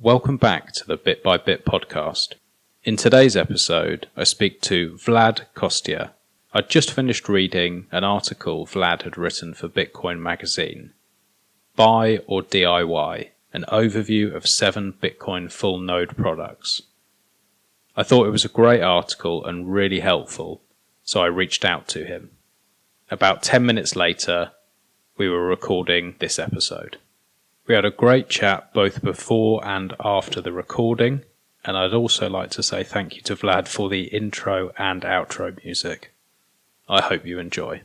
Welcome back to the Bit by Bit podcast. In today's episode, I speak to Vlad Costea. I'd just finished reading an article Vlad had written for Bitcoin magazine. Buy or DIY, an overview of 7 Bitcoin full node products. I thought it was a great article and really helpful, so I reached out to him. About 10 minutes later, we were recording this episode. We had a great chat both before and after the recording, and I'd also like to say thank you to Vlad for the intro and outro music. I hope you enjoy.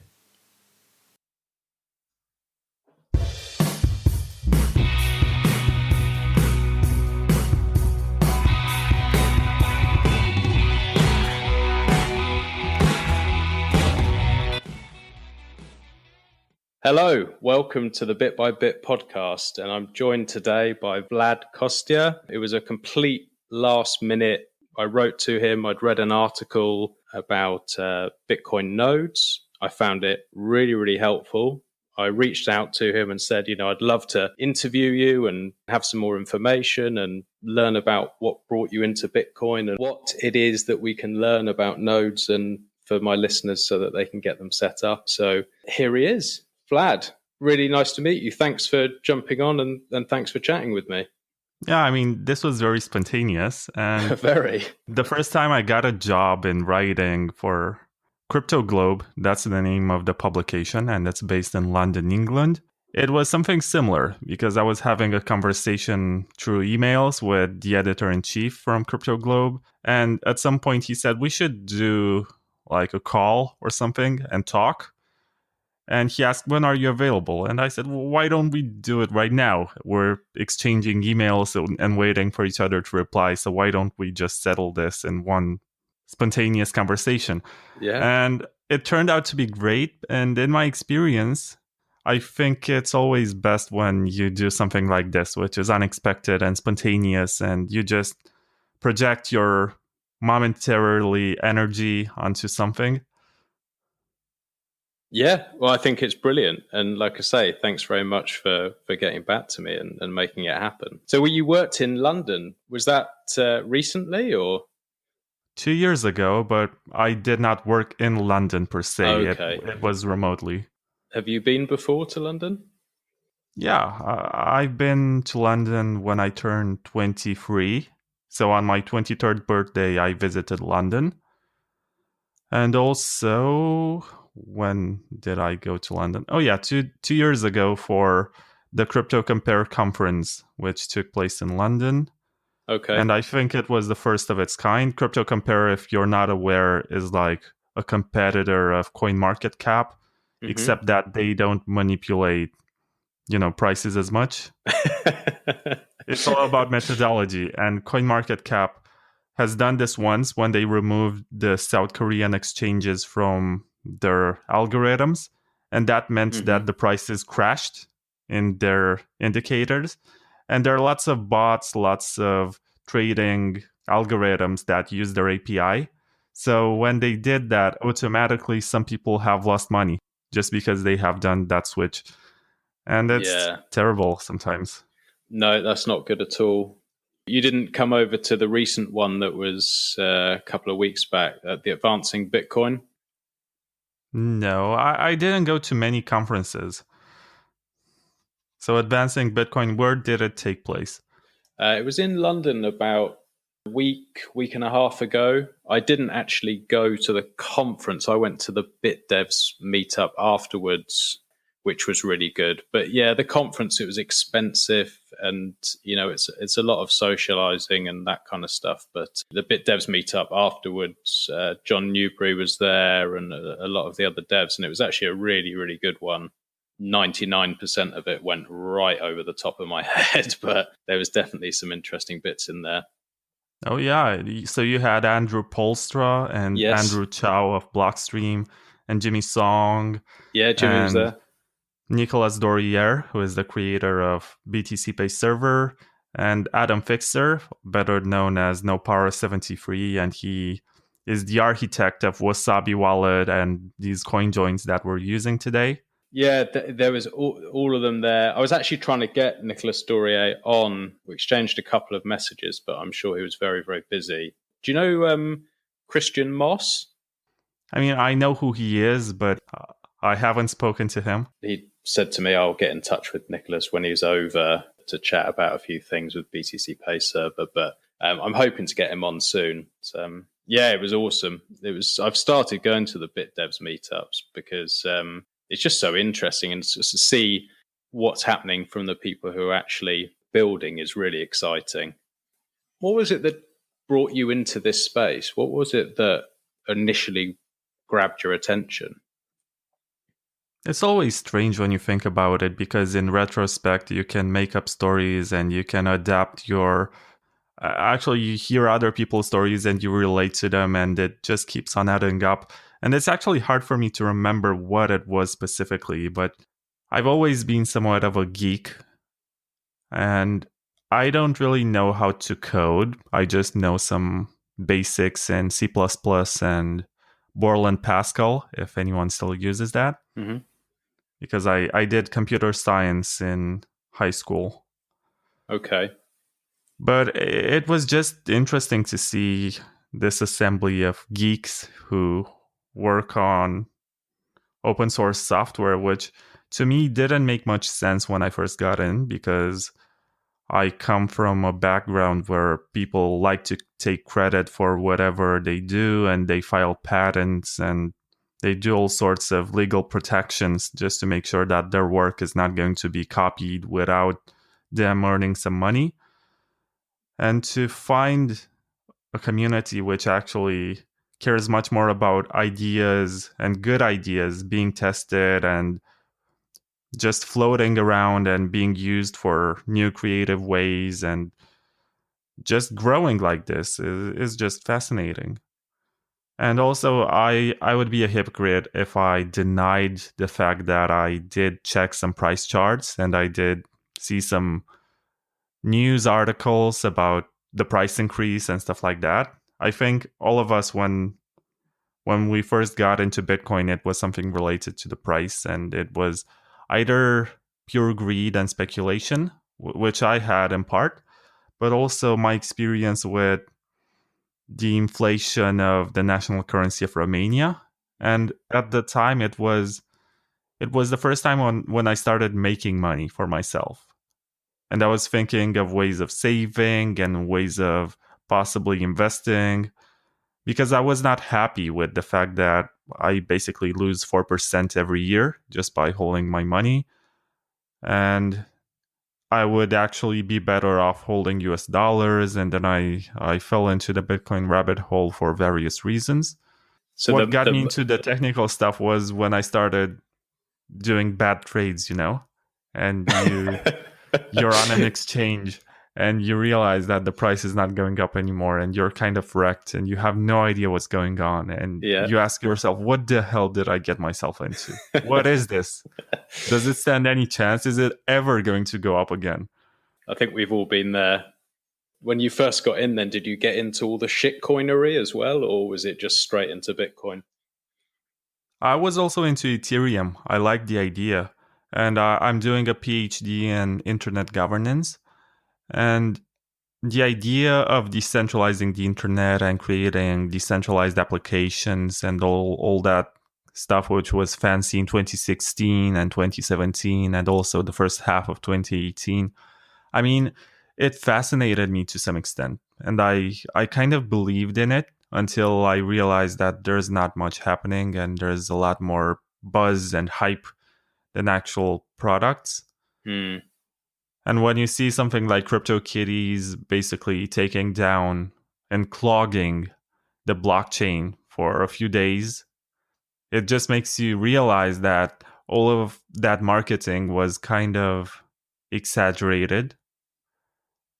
Hello, welcome to the Bit by Bit podcast, and I'm joined today by Vlad Costea. It was a complete last minute. I wrote to him, I'd read an article about Bitcoin nodes. I found it really helpful. I reached out to him and said, I'd love to interview you and have some more information and learn about what brought you into Bitcoin and what it is that we can learn about nodes and for my listeners so that they can get them set up. So here he is. Vlad, really nice to meet you. Thanks for jumping on and thanks for chatting with me. Yeah, this was very spontaneous. And Very. The first time I got a job in writing for Crypto Globe, that's the name of the publication, and it's based in London, England. It was something similar because I was having a conversation through emails with the editor-in-chief from Crypto Globe. And at some point he said, we should do like a call or something and talk. And he asked, when are you available? And I said, well, why don't we do it right now? We're exchanging emails and waiting for each other to reply. So why don't we just settle this in one spontaneous conversation? Yeah. And it turned out to be great. And in my experience, I think it's always best when you do something like this, which is unexpected and spontaneous. And you just project your momentarily energy onto something. Yeah, well, I think it's brilliant. And like I say, thanks very much for getting back to me and making it happen. So you worked in London. Was that recently or? 2 years ago, but I did not work in London per se. Okay. It was remotely. Have you been before to London? Yeah, I've been to London when I turned 23. So on my 23rd birthday, I visited London. And also, when did I go to London? Oh yeah, two years ago for the Crypto Compare conference, which took place in London. Okay. And I think it was the first of its kind. Crypto Compare, if you're not aware, is like a competitor of CoinMarketCap, except that they don't manipulate, prices as much. It's all about methodology. And CoinMarketCap has done this once when they removed the South Korean exchanges from their algorithms. And that meant that the prices crashed in their indicators. And there are lots of bots, lots of trading algorithms that use their API. So when they did that, automatically some people have lost money just because they have done that switch. And it's terrible sometimes. No, that's not good at all. You didn't come over to the recent one that was a couple of weeks back at the Advancing Bitcoin? No, I didn't go to many conferences. So Advancing Bitcoin, where did it take place? It was in London about a week and a half ago. I didn't actually go to the conference. I went to the BitDevs meetup afterwards, which was really good. But yeah, the conference, it was expensive and, it's a lot of socializing and that kind of stuff. But the BitDevs meetup afterwards, John Newbury was there and a lot of the other devs. And it was actually a really good one. 99% of it went right over the top of my head, but there was definitely some interesting bits in there. Oh, yeah. So you had Andrew Polstra and Andrew Chow of Blockstream and Jimmy Song. Yeah, Jimmy was there. Nicolas Dorier, who is the creator of BTC Pay Server, and Adam Fixer, better known as NoPower73, and he is the architect of Wasabi Wallet and these coin joins that we're using today. Yeah, there was all of them there. I was actually trying to get Nicolas Dorier on. We exchanged a couple of messages, but I'm sure he was very, very busy. Do you know Christian Moss? I mean, I know who he is, but I haven't spoken to him. He said to me, I'll get in touch with Nicolas when he's over to chat about a few things with BTC Pay Server, but I'm hoping to get him on soon. So, yeah, it was awesome. I've started going to the BitDevs meetups because it's just so interesting, and to see what's happening from the people who are actually building is really exciting. What was it that brought you into this space? What was it that initially grabbed your attention? It's always strange when you think about it, because in retrospect, you can make up stories and you can adapt your. Actually, you hear other people's stories and you relate to them, and it just keeps on adding up. And it's actually hard for me to remember what it was specifically, but I've always been somewhat of a geek, and I don't really know how to code. I just know some basics in C++ and Borland Pascal, if anyone still uses that, Mm-hmm. because I did computer science in high school. Okay. But it was just interesting to see this assembly of geeks who work on open source software, which to me didn't make much sense when I first got in, because I come from a background where people like to take credit for whatever they do, and they file patents and they do all sorts of legal protections just to make sure that their work is not going to be copied without them earning some money. And to find a community which actually cares much more about ideas and good ideas being tested and just floating around and being used for new creative ways and just growing like this is just fascinating. And also, I would be a hypocrite if I denied the fact that I did check some price charts and I did see some news articles about the price increase and stuff like that. I think all of us, when we first got into Bitcoin, it was something related to the price, and it was either pure greed and speculation, which I had in part, but also my experience with the inflation of the national currency of Romania. And at the time, it was the first time when I started making money for myself. And I was thinking of ways of saving and ways of possibly investing, because I was not happy with the fact that I basically lose 4% every year just by holding my money. And I would actually be better off holding US dollars. And then I fell into the Bitcoin rabbit hole for various reasons. So What got me into the technical stuff was when I started doing bad trades, and you're on an exchange and you realize that the price is not going up anymore and you're kind of wrecked and you have no idea what's going on, and you ask yourself, what the hell did I get myself into? What is this? Does it stand any chance? Is it ever going to go up again? I think we've all been there. When you first got in, then did you get into all the shitcoinery as well, or was it just straight into Bitcoin? I was also into Ethereum. I liked the idea, and I'm doing a PhD in internet governance. And the idea of decentralizing the internet and creating decentralized applications and all that stuff, which was fancy in 2016 and 2017 and also the first half of 2018, I mean, it fascinated me to some extent. And I kind of believed in it until I realized that there's not much happening and there's a lot more buzz and hype than actual products. Hmm. And when you see something like CryptoKitties basically taking down and clogging the blockchain for a few days, it just makes you realize that all of that marketing was kind of exaggerated.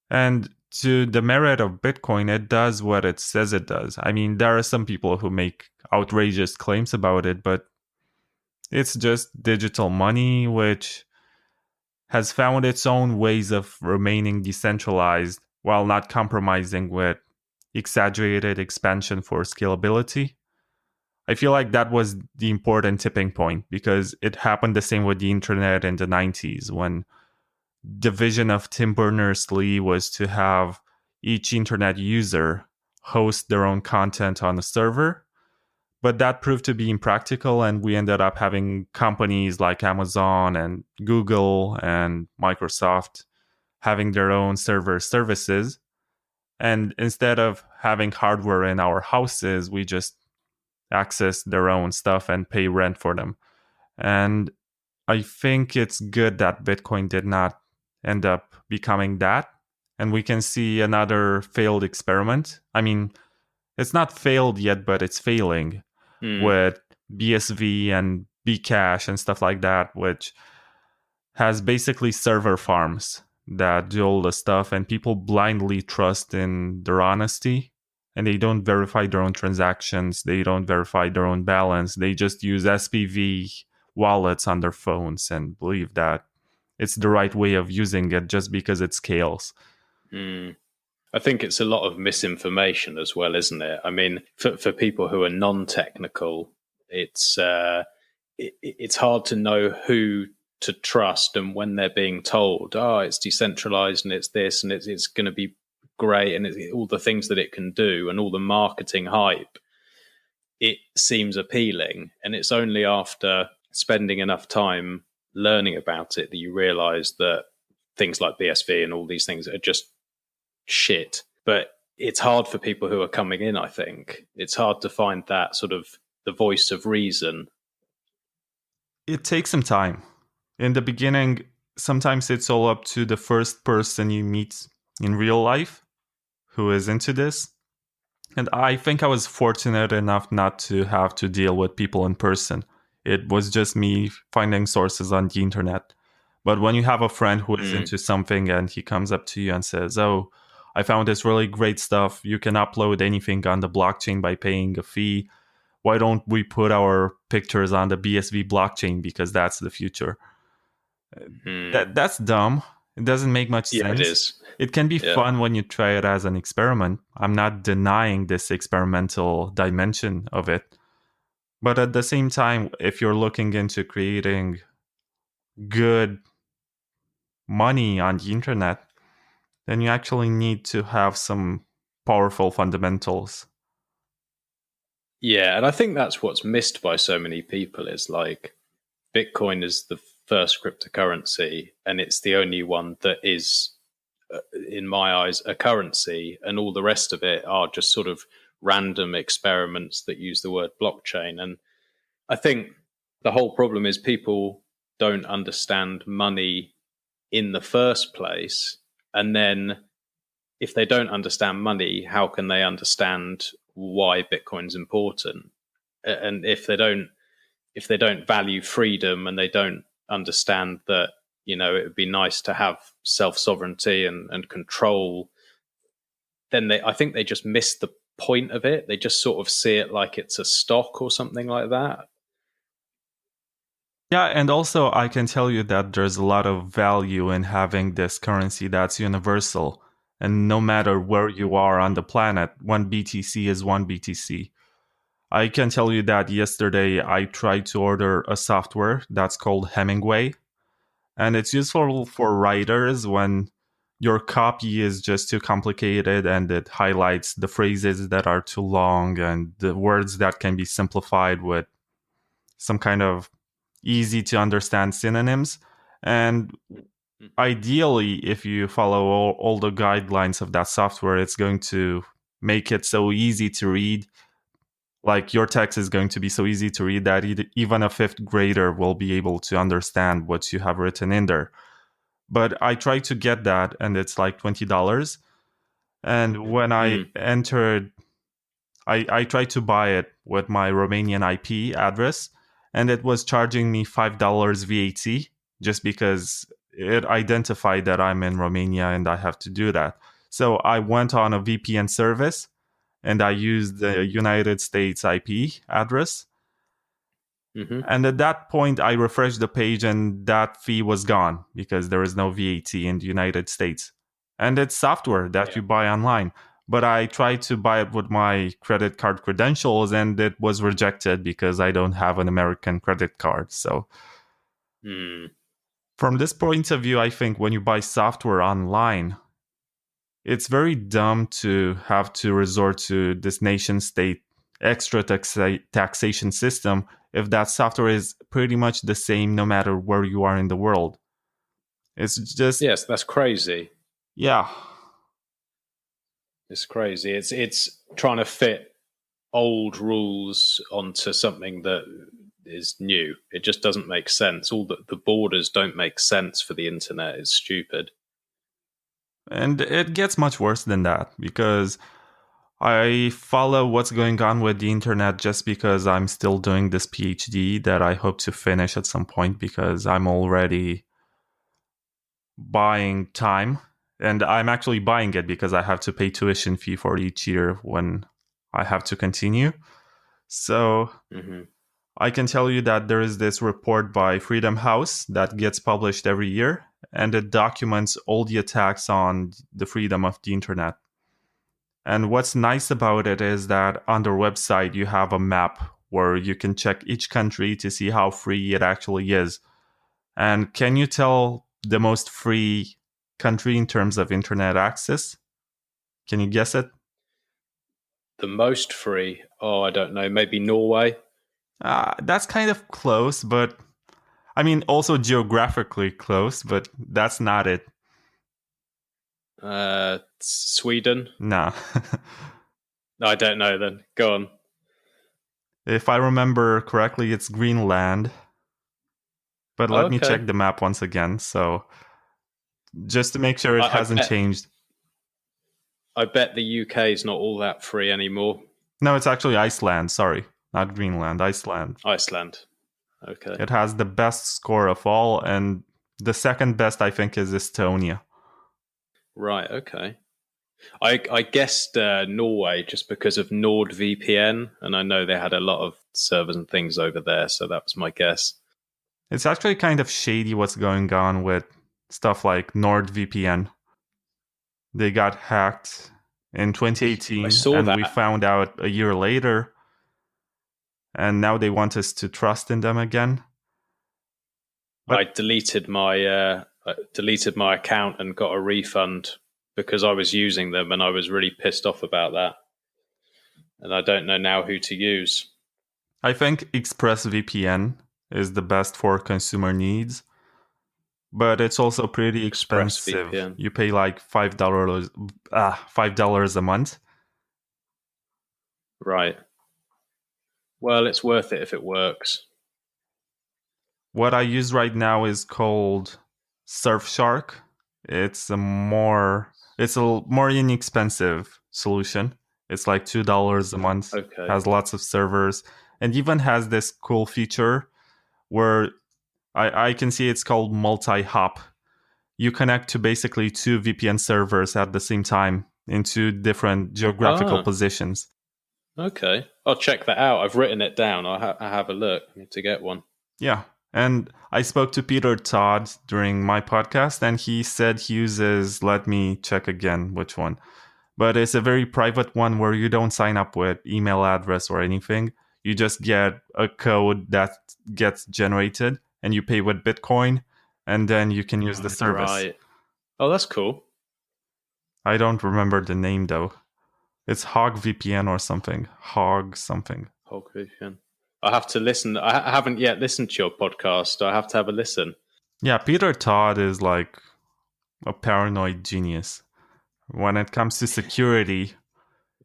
And to the merit of Bitcoin, it does what it says it does. I mean, there are some people who make outrageous claims about it, but it's just digital money, which has found its own ways of remaining decentralized while not compromising with exaggerated expansion for scalability. I feel like that was the important tipping point, because it happened the same with the internet in the 90s, when the vision of Tim Berners-Lee was to have each internet user host their own content on a server. But that proved to be impractical, and we ended up having companies like Amazon and Google and Microsoft having their own server services. And instead of having hardware in our houses, we just access their own stuff and pay rent for them. And I think it's good that Bitcoin did not end up becoming that. And we can see another failed experiment. I mean, it's not failed yet, but it's failing with BSV and Bcash and stuff like that, which has basically server farms that do all the stuff, and people blindly trust in their honesty, and they don't verify their own transactions, they don't verify their own balance, they just use SPV wallets on their phones and believe that it's the right way of using it just because it scales. I think it's a lot of misinformation as well, isn't it? I mean, for people who are non-technical, it's hard to know who to trust, and when they're being told, "Oh, it's decentralized and it's this and it's going to be great and it's all the things that it can do and all the marketing hype," it seems appealing. And it's only after spending enough time learning about it that you realize that things like BSV and all these things are just shit. But it's hard for people who are coming in, I think. It's hard to find that sort of the voice of reason. It takes some time. In the beginning, sometimes it's all up to the first person you meet in real life who is into this. And I think I was fortunate enough not to have to deal with people in person. It was just me finding sources on the internet. But when you have a friend who is into something and he comes up to you and says, "Oh, I found this really great stuff. You can upload anything on the blockchain by paying a fee. Why don't we put our pictures on the BSV blockchain because that's the future?" That's dumb. It doesn't make much sense. Yeah, it is. It can be fun when you try it as an experiment. I'm not denying this experimental dimension of it. But at the same time, if you're looking into creating good money on the internet, then you actually need to have some powerful fundamentals. Yeah, and I think that's what's missed by so many people is like Bitcoin is the first cryptocurrency, and it's the only one that is, in my eyes, a currency, and all the rest of it are just sort of random experiments that use the word blockchain. And I think the whole problem is people don't understand money in the first place. And then if they don't understand money, how can they understand why Bitcoin's important? And if they don't value freedom, and they don't understand that, it would be nice to have self-sovereignty and control, then I think they just miss the point of it. They just sort of see it like it's a stock or something like that. Yeah, and also I can tell you that there's a lot of value in having this currency that's universal. And no matter where you are on the planet, one BTC is one BTC. I can tell you that yesterday I tried to order a software that's called Hemingway. And it's useful for writers when your copy is just too complicated and it highlights the phrases that are too long and the words that can be simplified with some kind of easy to understand synonyms. And ideally, if you follow all the guidelines of that software, it's going to make it so easy to read. Like your text is going to be so easy to read that even a fifth grader will be able to understand what you have written in there. But I tried to get that, and it's like $20. And when I entered, I tried to buy it with my Romanian IP address, and it was charging me $5 VAT just because it identified that I'm in Romania and I have to do that. So I went on a VPN service and I used the United States IP address. And at that point, I refreshed the page and that fee was gone because there is no VAT in the United States. And it's software that you buy online. But I tried to buy it with my credit card credentials, and it was rejected because I don't have an American credit card. So from this point of view, I think when you buy software online, it's very dumb to have to resort to this nation state extra taxation system if that software is pretty much the same no matter where you are in the world. It's just, Yes, that's crazy. yeah. It's crazy. It's trying to fit old rules onto something that is new. It just doesn't make sense. All the borders don't make sense for the internet. It's stupid. And it gets much worse than that because I follow what's going on with the internet just because I'm still doing this PhD that I hope to finish at some point because I'm already buying time. And I'm actually buying it because I have to pay tuition fee for each year when I have to continue. So I can tell you that there is this report by Freedom House that gets published every year, and it documents all the attacks on the freedom of the internet. And what's nice about it is that on their website, you have a map where you can check each country to see how free it actually is. And can you tell the most free country in terms of internet access? Can you guess it? The most free? Oh, I don't know. Maybe Norway? That's kind of close, but I mean, also geographically close, but that's not it. Sweden? Nah. I don't know then. Go on. If I remember correctly, it's Greenland. But let me check the map once again. So just to make sure it hasn't changed. I bet the UK is not all that free anymore. No, it's actually Iceland. Sorry, not Greenland. Iceland. Iceland. Okay. It has the best score of all, and the second best, I think, is Estonia. Right. Okay. I guessed Norway just because of NordVPN, and I know they had a lot of servers and things over there, so that was my guess. It's actually kind of shady what's going on with stuff like NordVPN. They got hacked in 2018, and we found out a year later, and now they want us to trust in them again. But I deleted my account and got a refund because I was using them, and I was really pissed off about that. And I don't know now who to use. I think ExpressVPN is the best for consumer needs, but it's also pretty expensive. You pay like $5 a month. Right. Well, it's worth it if it works. What I use right now is called Surfshark. It's a more inexpensive solution. It's like $2 a month. Okay. Has lots of servers, and even has this cool feature where I can see it's called multi-hop. You connect to basically 2 VPN servers at the same time in 2 different geographical positions. Okay. I'll check that out. I've written it down. I'll have a look. I need to get one. Yeah. And I spoke to Peter Todd during my podcast, and he said he uses, let me check again which one. But it's a very private one where you don't sign up with email address or anything. You just get a code that gets generated, and you pay with Bitcoin, and then you can use the service. Right. Oh, that's cool. I don't remember the name, though. It's Hog VPN or something. Hog something. Hog VPN. I have to listen. I haven't yet listened to your podcast. I have to have a listen. Yeah, Peter Todd is like a paranoid genius. When it comes to security,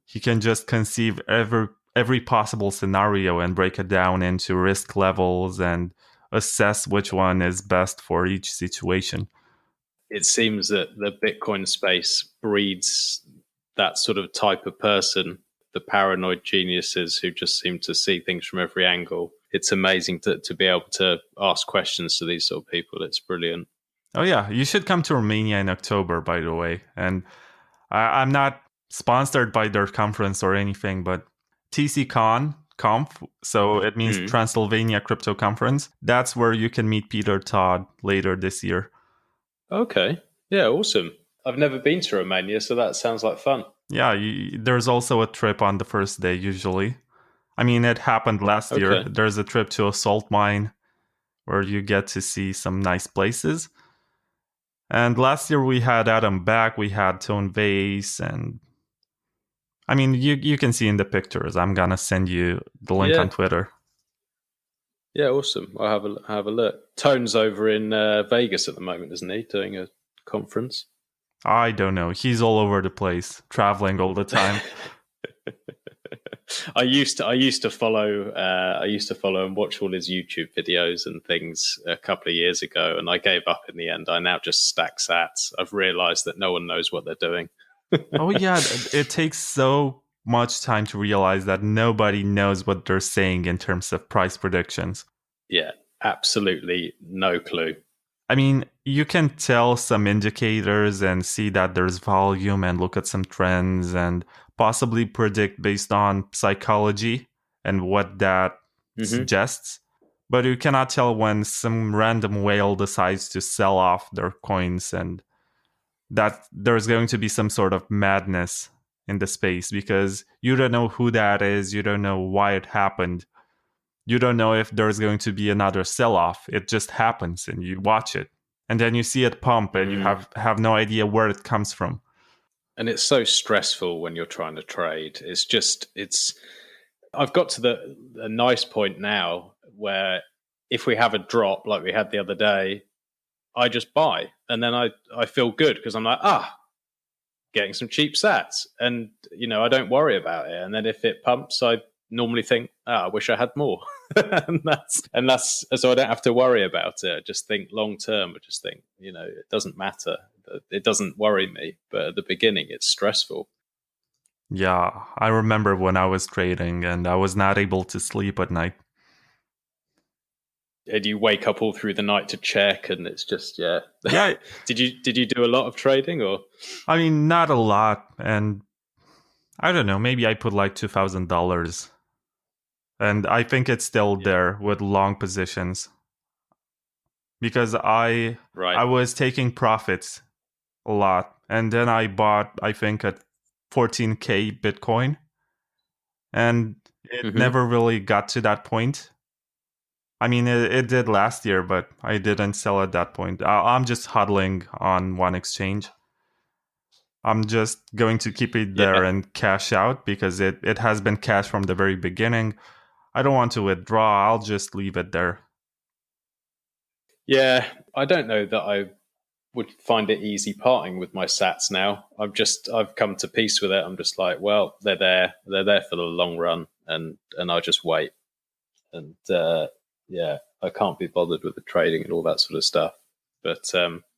he can just conceive every possible scenario and break it down into risk levels and assess which one is best for each situation. It seems that the Bitcoin space breeds that sort of type of person, the paranoid geniuses who just seem to see things from every angle. It's amazing to be able to ask questions to these sort of people. It's brilliant. Oh, yeah. You should come to Romania in October, by the way. And I'm not sponsored by their conference or anything, but TCConf, so it means Transylvania Crypto Conference. That's where you can meet Peter Todd later this year. Okay. Yeah, awesome. I've never been to Romania, so that sounds like fun. Yeah, there's also a trip on the first day usually. I mean, it happened last year. Okay. There's a trip to a salt mine where you get to see some nice places. And last year we had Adam back, we had Tone Vase, and I mean, you can see in the pictures. I'm gonna send you the link on Yeah. Twitter. Yeah, awesome. I'll have a look. Tone's over in Vegas at the moment, isn't he? Doing a conference. I don't know. He's all over the place, traveling all the time. I used to follow and watch all his YouTube videos and things a couple of years ago, and I gave up in the end. I now just stack sats. I've realised that no one knows what they're doing. Oh yeah, it takes so much time to realize that nobody knows what they're saying in terms of price predictions. Yeah, absolutely no clue. I mean, you can tell some indicators and see that there's volume and look at some trends and possibly predict based on psychology and what that Hmm. suggests. But you cannot tell when some random whale decides to sell off their coins and that there's going to be some sort of madness in the space because you don't know who that is, you don't know why it happened. You don't know if there's going to be another sell-off. It just happens and you watch it. And then you see it pump and you have no idea where it comes from. And it's so stressful when you're trying to trade. It's I've got to the nice point now where if we have a drop like we had the other day, I just buy, and then I feel good because I'm like, getting some cheap sats, and I don't worry about it. And then if it pumps, I normally think, I wish I had more, and that's so I don't have to worry about it. I just think long term. I just think it doesn't matter. It doesn't worry me, but at the beginning, it's stressful. Yeah, I remember when I was trading and I was not able to sleep at night. And you wake up all through the night to check, and it's just Yeah, did you do a lot of trading or? I mean, not a lot. And I don't know, maybe I put like $2,000. And I think it's still Yeah. there with long positions because I Right. I was taking profits a lot. And then I bought, I think, at 14K Bitcoin. And it Hmm. never really got to that point. I mean, it did last year, but I didn't sell at that point. I'm just huddling on one exchange. I'm just going to keep it there Yeah. and cash out because it has been cash from the very beginning. I don't want to withdraw. I'll just leave it there. Yeah. I don't know that I would find it easy parting with my sats now. I've come to peace with it. I'm just like, well, they're there for the long run, and I'll just wait. And yeah, I can't be bothered with the trading and all that sort of stuff. But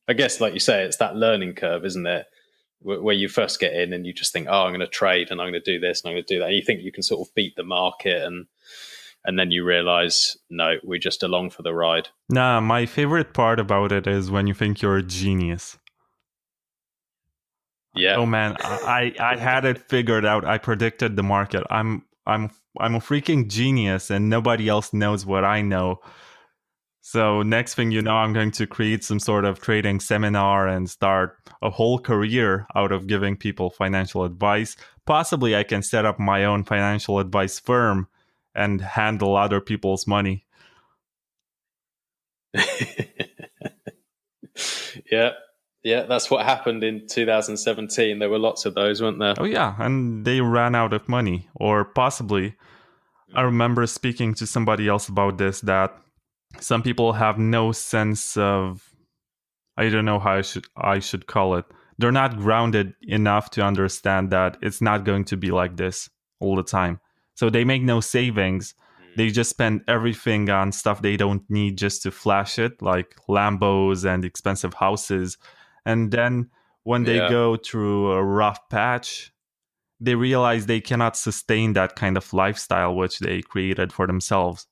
I guess, like you say, it's that learning curve, isn't it? Where you first get in and you just think, I'm going to trade and I'm going to do this and I'm going to do that. And you think you can sort of beat the market, and then you realize, no, we're just along for the ride. Nah, my favorite part about it is when you think you're a genius. Yeah. Oh man, I had it figured out. I predicted the market. I'm a freaking genius and nobody else knows what I know. So next thing you know, I'm going to create some sort of trading seminar and start a whole career out of giving people financial advice. Possibly I can set up my own financial advice firm and handle other people's money. Yeah. Yeah, that's what happened in 2017. There were lots of those, weren't there? Oh yeah, and they ran out of money. Or possibly, I remember speaking to somebody else about this, that some people have no sense of, I don't know how I should call it. They're not grounded enough to understand that it's not going to be like this all the time. So they make no savings. They just spend everything on stuff they don't need just to flash it, like Lambos and expensive houses. And then when they Yeah. go through a rough patch, they realize they cannot sustain that kind of lifestyle which they created for themselves.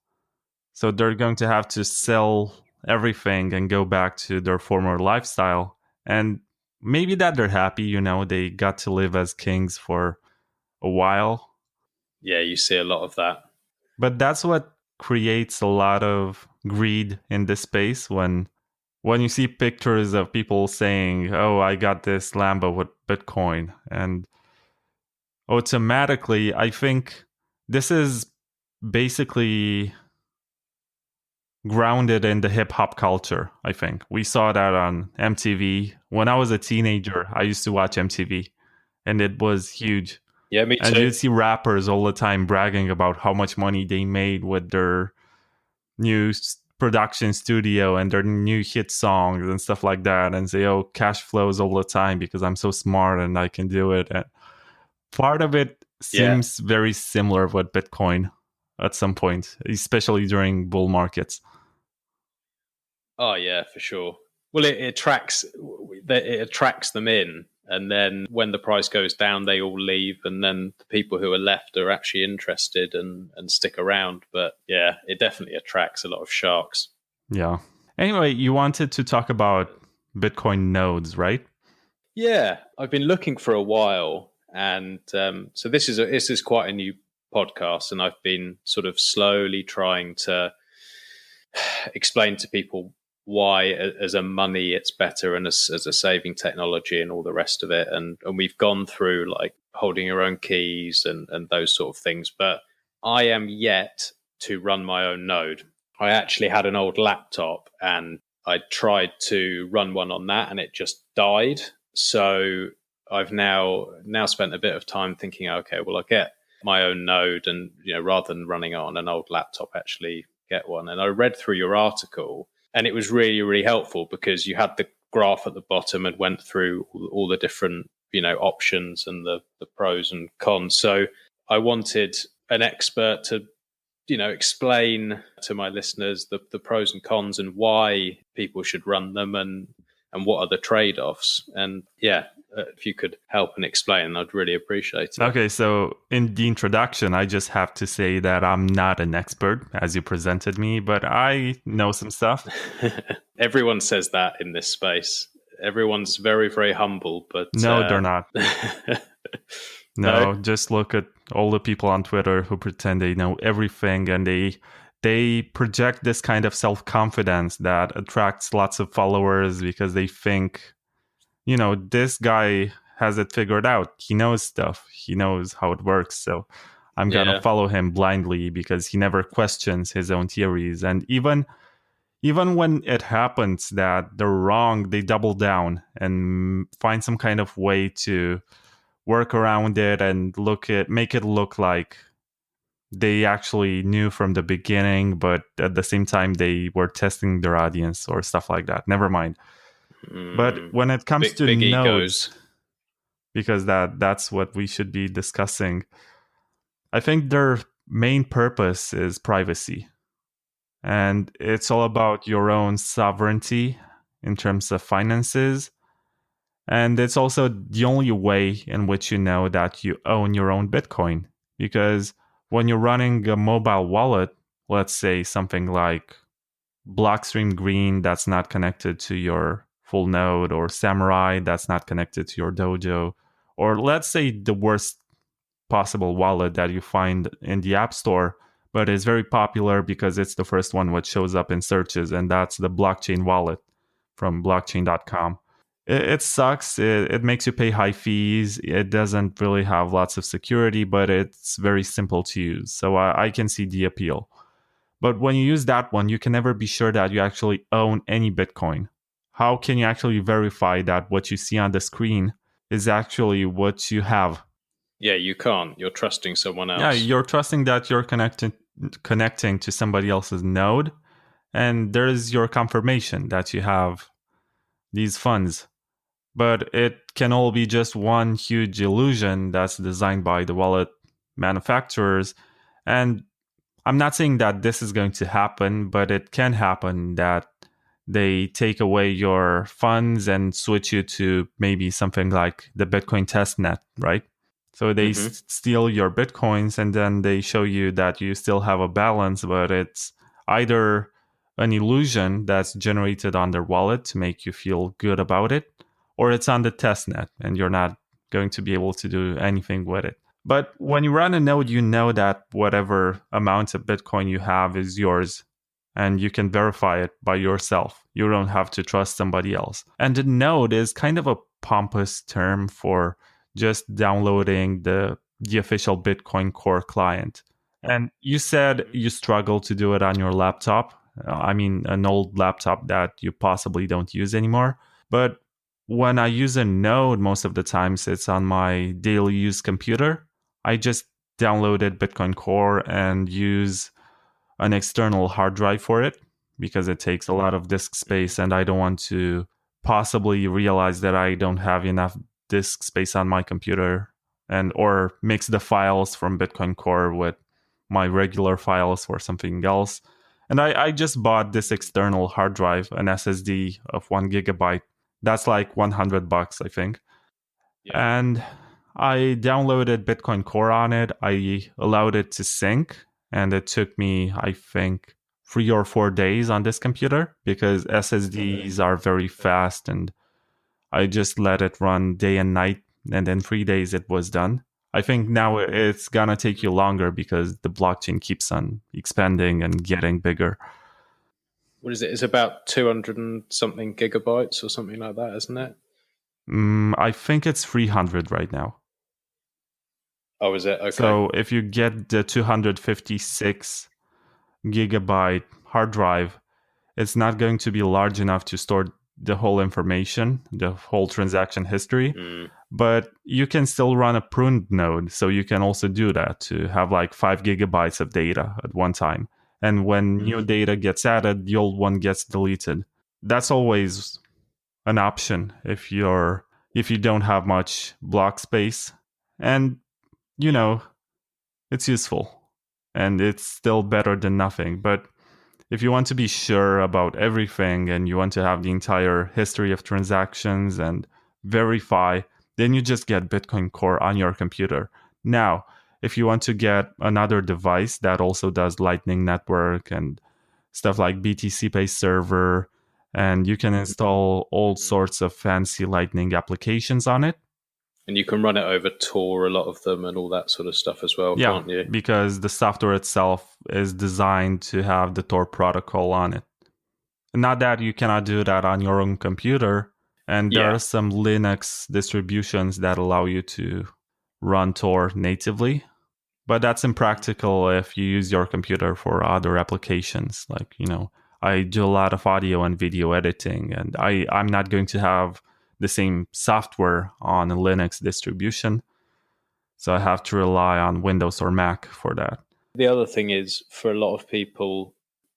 So they're going to have to sell everything and go back to their former lifestyle. And maybe that they're happy, they got to live as kings for a while. Yeah, you see a lot of that. But that's what creates a lot of greed in this space when you see pictures of people saying, "Oh, I got this Lambo with Bitcoin." And automatically, I think this is basically grounded in the hip hop culture. I think we saw that on MTV. When I was a teenager, I used to watch MTV, and it was huge. Yeah, me And too. you'd see rappers all the time bragging about how much money they made with their new production studio and their new hit songs and stuff like that, and say, oh, cash flows all the time because I'm so smart and I can do it. And part of it Yeah. seems very similar with Bitcoin at some point, especially during bull markets. Oh yeah, for sure. Well, it attracts them in, and then when the price goes down, they all leave, and then the people who are left are actually interested and stick around. But yeah, it definitely attracts a lot of sharks. Yeah. Anyway, you wanted to talk about Bitcoin nodes, right? Yeah, I've been looking for a while, and so this is quite a new podcast, and I've been sort of slowly trying to explain to people why as a money it's better, and as a saving technology and all the rest of it, and we've gone through like holding your own keys and those sort of things, but I am yet to run my own node. I actually had an old laptop and I tried to run one on that and it just died. So I've now spent a bit of time thinking, okay, well, I'll get my own node, and rather than running it on an old laptop, actually get one. And I read through your article, and it was really, really helpful because you had the graph at the bottom and went through all the different options and the pros and cons. So I wanted an expert to explain to my listeners the pros and cons and why people should run them, and what are the trade-offs. And yeah, if you could help and explain, I'd really appreciate it. Okay, so in the introduction, I just have to say that I'm not an expert as you presented me, but I know some stuff. Everyone says that in this space. Everyone's very, very humble, but no, they're not. No? Just look at all the people on Twitter who pretend they know everything, and they project this kind of self-confidence that attracts lots of followers because they think, this guy has it figured out. He knows stuff. He knows how it works. So I'm going to follow him blindly because he never questions his own theories. And even when it happens that they're wrong, they double down and find some kind of way to work around it and make it look like they actually knew from the beginning, but at the same time they were testing their audience or stuff like that. Never mind. But when it comes to big nodes, egos, because that's what we should be discussing, I think their main purpose is privacy. And it's all about your own sovereignty in terms of finances. And it's also the only way in which you know that you own your own Bitcoin. Because when you're running a mobile wallet, let's say something like Blockstream Green that's not connected to your full node, or Samurai that's not connected to your dojo, or let's say the worst possible wallet that you find in the App Store, but is very popular because it's the first one which shows up in searches, and that's the blockchain wallet from blockchain.com. It sucks. It makes you pay high fees. It doesn't really have lots of security, but it's very simple to use. So I can see the appeal. But when you use that one, you can never be sure that you actually own any Bitcoin. How can you actually verify that what you see on the screen is actually what you have? Yeah, you can't. You're trusting someone else. Yeah, you're trusting that you're connecting to somebody else's node, and there's your confirmation that you have these funds. But it can all be just one huge illusion that's designed by the wallet manufacturers. And I'm not saying that this is going to happen, but it can happen that they take away your funds and switch you to maybe something like the Bitcoin testnet, right? So they steal your Bitcoins, and then they show you that you still have a balance, but it's either an illusion that's generated on their wallet to make you feel good about it, or it's on the testnet and you're not going to be able to do anything with it. But when you run a node, you know that whatever amount of Bitcoin you have is yours, and you can verify it by yourself. You don't have to trust somebody else. And the node is kind of a pompous term for just downloading the the official Bitcoin Core client. And you said you struggle to do it on your laptop. I mean, an old laptop that you possibly don't use anymore. But when I use a node, most of the times it's on my daily use computer. I just downloaded Bitcoin Core and use an external hard drive for it because it takes a lot of disk space, and I don't want to possibly realize that I don't have enough disk space on my computer and or mix the files from Bitcoin Core with my regular files or something else. And I just bought this external hard drive, an SSD of 1 gigabyte. That's like $100, I think. Yeah. And I downloaded Bitcoin Core on it. I allowed it to sync, and it took me, I think, 3 or 4 days on this computer because SSDs are very fast, and I just let it run day and night, and in 3 days it was done. I think now it's gonna take you longer because the blockchain keeps on expanding and getting bigger. What is it? It's about 200 and something gigabytes or something like that, isn't it? I think it's 300 right now. Oh, is it? Okay. So if you get the 256 gigabyte hard drive, it's not going to be large enough to store the whole information, the whole transaction history. But you can still run a pruned node. So you can also do that to have like 5 gigabytes of data at one time. And when new data gets added, the old one gets deleted. That's always an option if you don't have much block space. And you know, it's useful. And it's still better than nothing. But if you want to be sure about everything and you want to have the entire history of transactions and verify, then you just get Bitcoin Core on your computer. Now, if you want to get another device that also does Lightning Network and stuff like BTC Pay Server, and you can install all sorts of fancy Lightning applications on it. And you can run it over Tor, a lot of them, and all that sort of stuff as well, can't you? Because the software itself is designed to have the Tor protocol on it. Not that you cannot do that on your own computer. And there are some Linux distributions that allow you to run Tor natively. But that's impractical if you use your computer for other applications. Like, I do a lot of audio and video editing, and I'm not going to have the same software on a Linux distribution. So I have to rely on Windows or Mac for that. The other thing is, for a lot of people,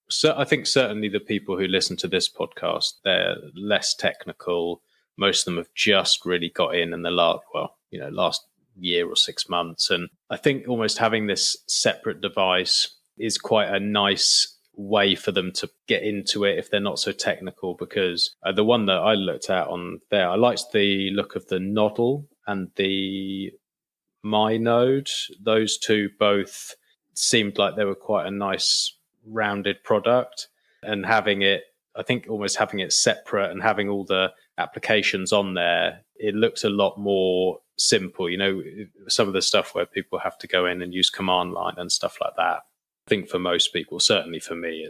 so I think certainly the people who listen to this podcast, they're less technical. Most of them have just really got in the last year or 6 months. And I think almost having this separate device is quite a nice way for them to get into it if they're not so technical, because the one that I looked at on there, I liked the look of the Noddle and the My Node. Those two both seemed like they were quite a nice rounded product, and having it, I think almost having it separate and having all the applications on there, it looks a lot more simple. Some of the stuff where people have to go in and use command line and stuff like that, I think for most people, certainly for me,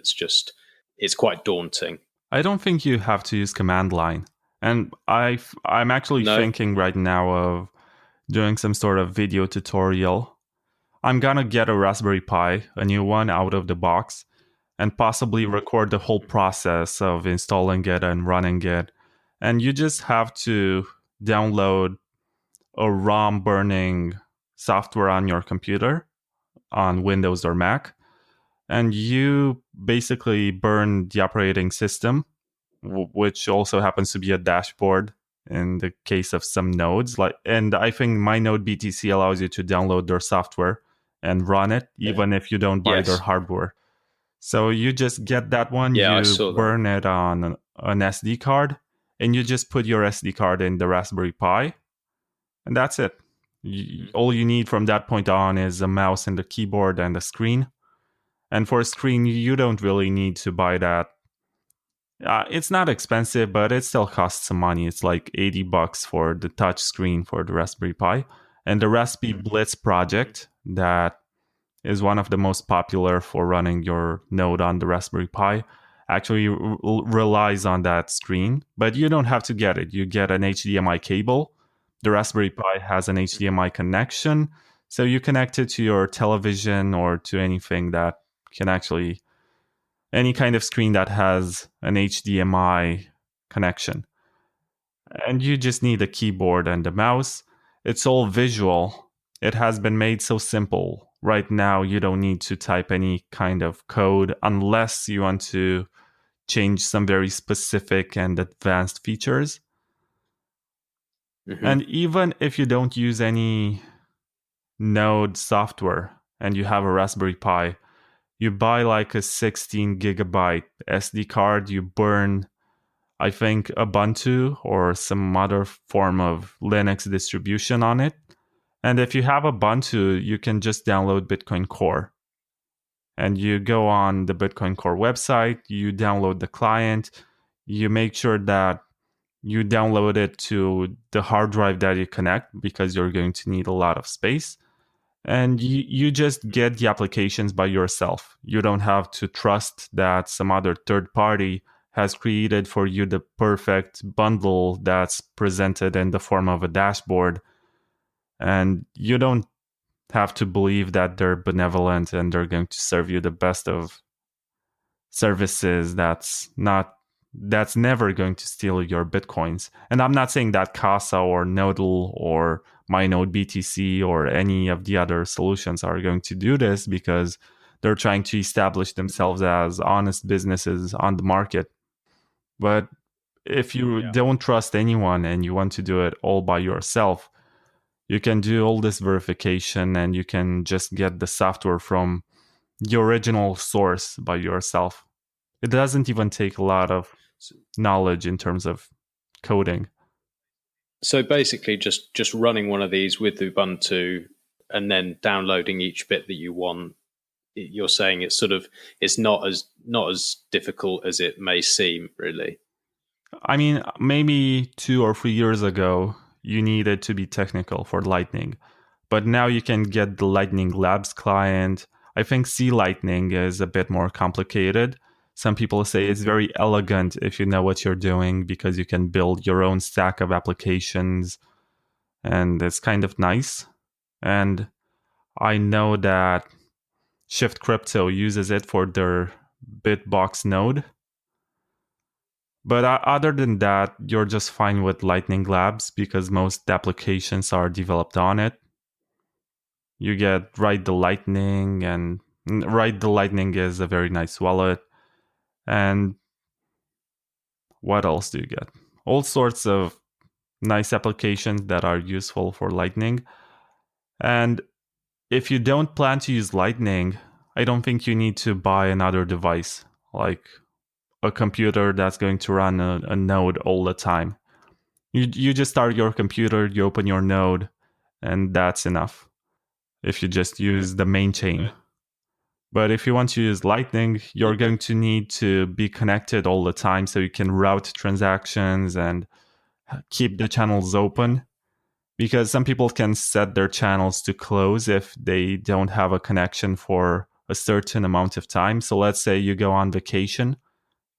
it's quite daunting. I don't think you have to use command line. And I'm actually thinking right now of doing some sort of video tutorial. I'm gonna get a Raspberry Pi, a new one, out of the box, and possibly record the whole process of installing it and running it. And you just have to download a ROM burning software on your computer on Windows or Mac. And you basically burn the operating system, which also happens to be a dashboard in the case of some nodes. And I think my node BTC allows you to download their software and run it, even if you don't buy their hardware. So you just get that one, you burn it on an SD card, and you just put your SD card in the Raspberry Pi, and that's it. All you need from that point on is a mouse and a keyboard and a screen. And for a screen, you don't really need to buy that. It's not expensive, but it still costs some money. It's like $80 for the touch screen for the Raspberry Pi. And the Raspberry Blitz project, that is one of the most popular for running your node on the Raspberry Pi, actually relies on that screen. But you don't have to get it. You get an HDMI cable. The Raspberry Pi has an HDMI connection. So you connect it to your television or to anything that can actually, any kind of screen that has an HDMI connection. And you just need a keyboard and a mouse. It's all visual. It has been made so simple. Right now, you don't need to type any kind of code unless you want to change some very specific and advanced features. And even if you don't use any Node software and you have a Raspberry Pi, you buy like a 16 gigabyte SD card, you burn, I think, Ubuntu or some other form of Linux distribution on it. And if you have Ubuntu, you can just download Bitcoin Core. And you go on the Bitcoin Core website, you download the client, you make sure that you download it to the hard drive that you connect because you're going to need a lot of space. And you just get the applications by yourself. You don't have to trust that some other third party has created for you the perfect bundle that's presented in the form of a dashboard. And you don't have to believe that they're benevolent and they're going to serve you the best of services. That's never going to steal your bitcoins. And I'm not saying that Casa or Nodal or MyNode BTC or any of the other solutions are going to do this, because they're trying to establish themselves as honest businesses on the market. But if you don't trust anyone and you want to do it all by yourself, you can do all this verification and you can just get the software from the original source by yourself. It doesn't even take a lot of knowledge in terms of coding. So basically just running one of these with Ubuntu and then downloading each bit that you want. You're saying it's not as difficult as it may seem, really. I mean, maybe 2 or 3 years ago, you needed to be technical for Lightning. But now you can get the Lightning Labs client. I think C Lightning is a bit more complicated. Some people say it's very elegant if you know what you're doing, because you can build your own stack of applications. And it's kind of nice. And I know that Shift Crypto uses it for their Bitbox node. But other than that, you're just fine with Lightning Labs because most applications are developed on it. You get Ride the Lightning, and Ride the Lightning is a very nice wallet. And what else do you get? All sorts of nice applications that are useful for Lightning. And if you don't plan to use Lightning, I don't think you need to buy another device, like a computer that's going to run a node all the time. You just start your computer, you open your node, and that's enough if you just use the main chain. Okay. But if you want to use Lightning, you're going to need to be connected all the time so you can route transactions and keep the channels open. Because some people can set their channels to close if they don't have a connection for a certain amount of time. So let's say you go on vacation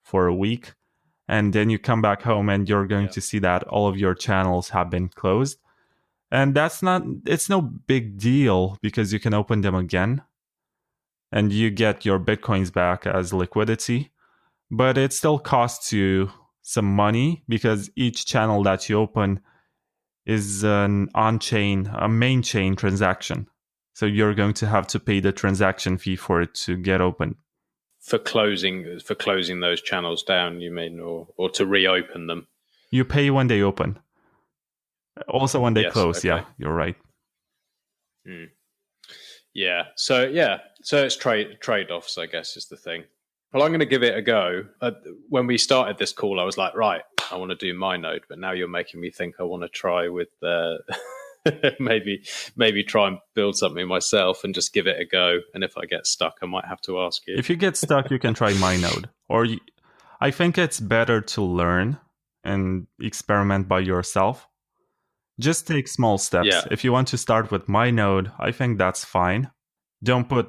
for a week, and then you come back home and you're going to see that all of your channels have been closed. And it's no big deal because you can open them again and you get your Bitcoins back as liquidity. But it still costs you some money because each channel that you open is an on-chain, a main chain transaction. So you're going to have to pay the transaction fee for it to get open. For closing those channels down, you mean, or to reopen them? You pay when they open. Also when they Yes, close, okay. yeah, you're right. Yeah. So it's trade-offs, I guess, is the thing. Well, I'm going to give it a go. When we started this call, I was like, right, I want to do MyNode, but now you're making me think I want to try with maybe try and build something myself and just give it a go. And if I get stuck, I might have to ask you. If you get stuck, you can try MyNode. I think it's better to learn and experiment by yourself. Just take small steps. Yeah. If you want to start with MyNode, I think that's fine. Don't put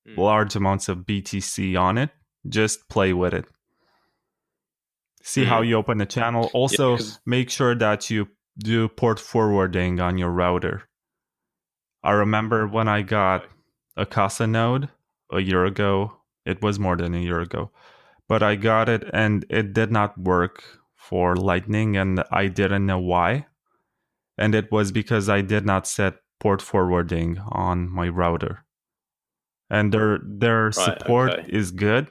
large amounts of BTC on it. Just play with it. See how you open the channel. Also, make sure that you do port forwarding on your router. I remember when I got a Casa node a year ago. It was more than a year ago. But I got it and it did not work for Lightning, and I didn't know why. And it was because I did not set port forwarding on my router. And their support is good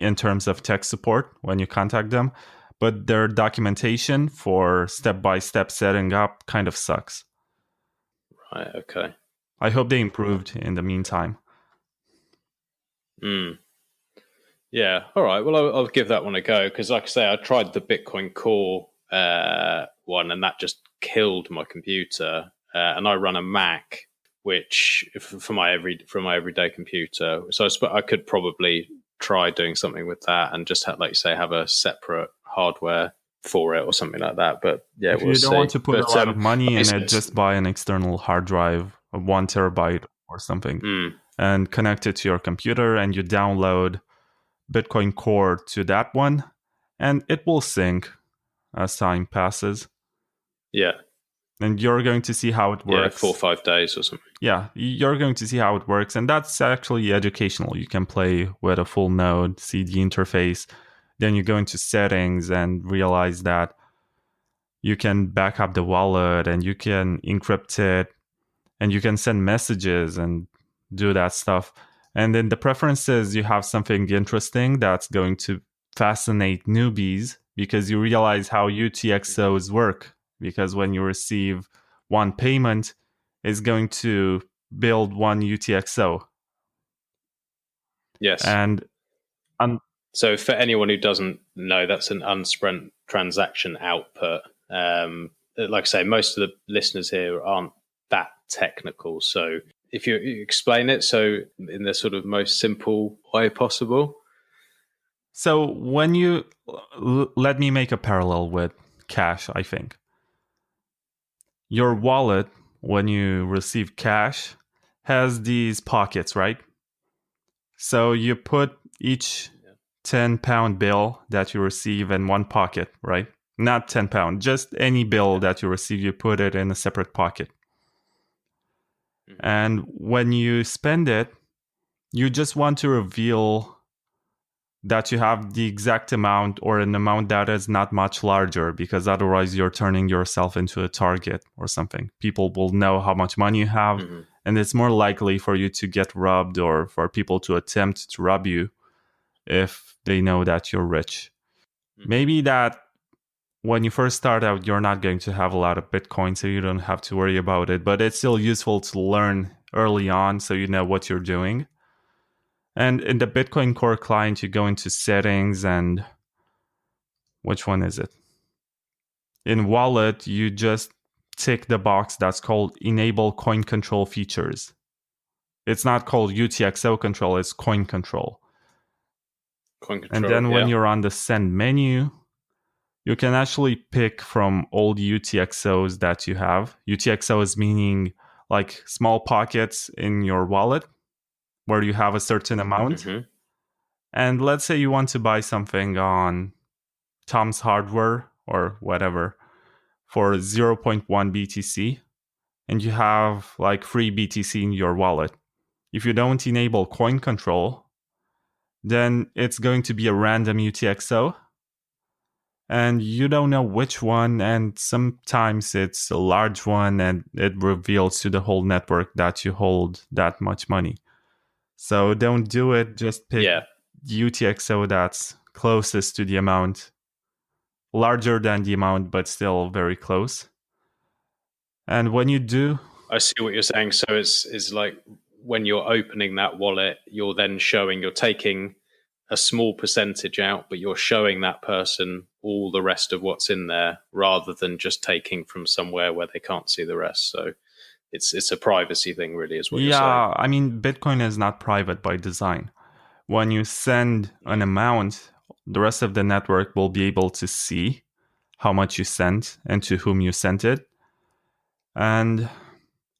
in terms of tech support when you contact them, but their documentation for step-by-step setting up kind of sucks. Right, okay. I hope they improved in the meantime. Yeah, all right. Well, I'll give that one a go because, like I say, I tried the Bitcoin Core one, and that just killed my computer. And I run a Mac, which for my everyday computer. So I could probably try doing something with that and just have, like you say, have a separate hardware for it or something like that. But yeah, if you don't want to put a lot of money in it, just buy an external hard drive of 1 terabyte or something and connect it to your computer, and you download Bitcoin Core to that one, and it will sync as time passes. Yeah. And you're going to see how it works. Yeah, 4 or 5 days or something. Yeah, you're going to see how it works, and that's actually educational. You can play with a full node, see the interface, then you go into settings and realize that you can back up the wallet and you can encrypt it and you can send messages and do that stuff. And in the preferences, you have something interesting that's going to fascinate newbies because you realize how UTXOs work. Because when you receive one payment, it's going to build one UTXO. Yes. And so for anyone who doesn't know, that's an unspent transaction output. Like I say, most of the listeners here aren't that technical. So if you explain it so in the sort of most simple way possible. So when you let me make a parallel with cash, I think. Your wallet, when you receive cash, has these pockets, right? So you put each 10-pound bill that you receive in one pocket, right? Not 10 pound, just any bill that you receive, you put it in a separate pocket. And when you spend it, you just want to reveal that you have the exact amount or an amount that is not much larger, because otherwise you're turning yourself into a target or something. People will know how much money you have, and it's more likely for you to get robbed or for people to attempt to rob you if they know that you're rich. Maybe that when you first start out, you're not going to have a lot of Bitcoin, so you don't have to worry about it, but it's still useful to learn early on so you know what you're doing. And in the Bitcoin Core client, you go into settings, and which one is it? In wallet, you just tick the box that's called enable coin control features. It's not called UTXO control, it's coin control. And then when you're on the send menu, you can actually pick from all the UTXOs that you have. UTXOs meaning like small pockets in your wallet where you have a certain amount. And let's say you want to buy something on Tom's Hardware or whatever for 0.1 BTC, and you have like 3 BTC in your wallet. If you don't enable coin control, then it's going to be a random UTXO, and you don't know which one, and sometimes it's a large one, and it reveals to the whole network that you hold that much money. So don't do it, just pick UTXO that's closest to the amount, larger than the amount, but still very close. And when you do... I see what you're saying. So it's like when you're opening that wallet, you're then showing, you're taking a small percentage out, but you're showing that person all the rest of what's in there rather than just taking from somewhere where they can't see the rest. So it's a privacy thing, really, is what you're saying. Yeah, I mean, Bitcoin is not private by design. When you send an amount, the rest of the network will be able to see how much you sent and to whom you sent it. And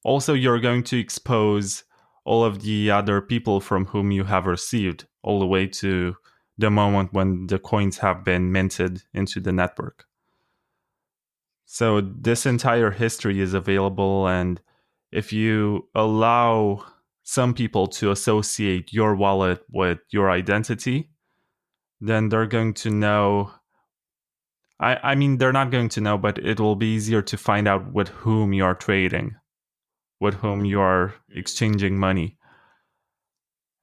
also, you're going to expose all of the other people from whom you have received, all the way to the moment when the coins have been minted into the network. So this entire history is available, and if you allow some people to associate your wallet with your identity, then they're going to know. I mean, they're not going to know, but it will be easier to find out with whom you're trading, with whom you're exchanging money.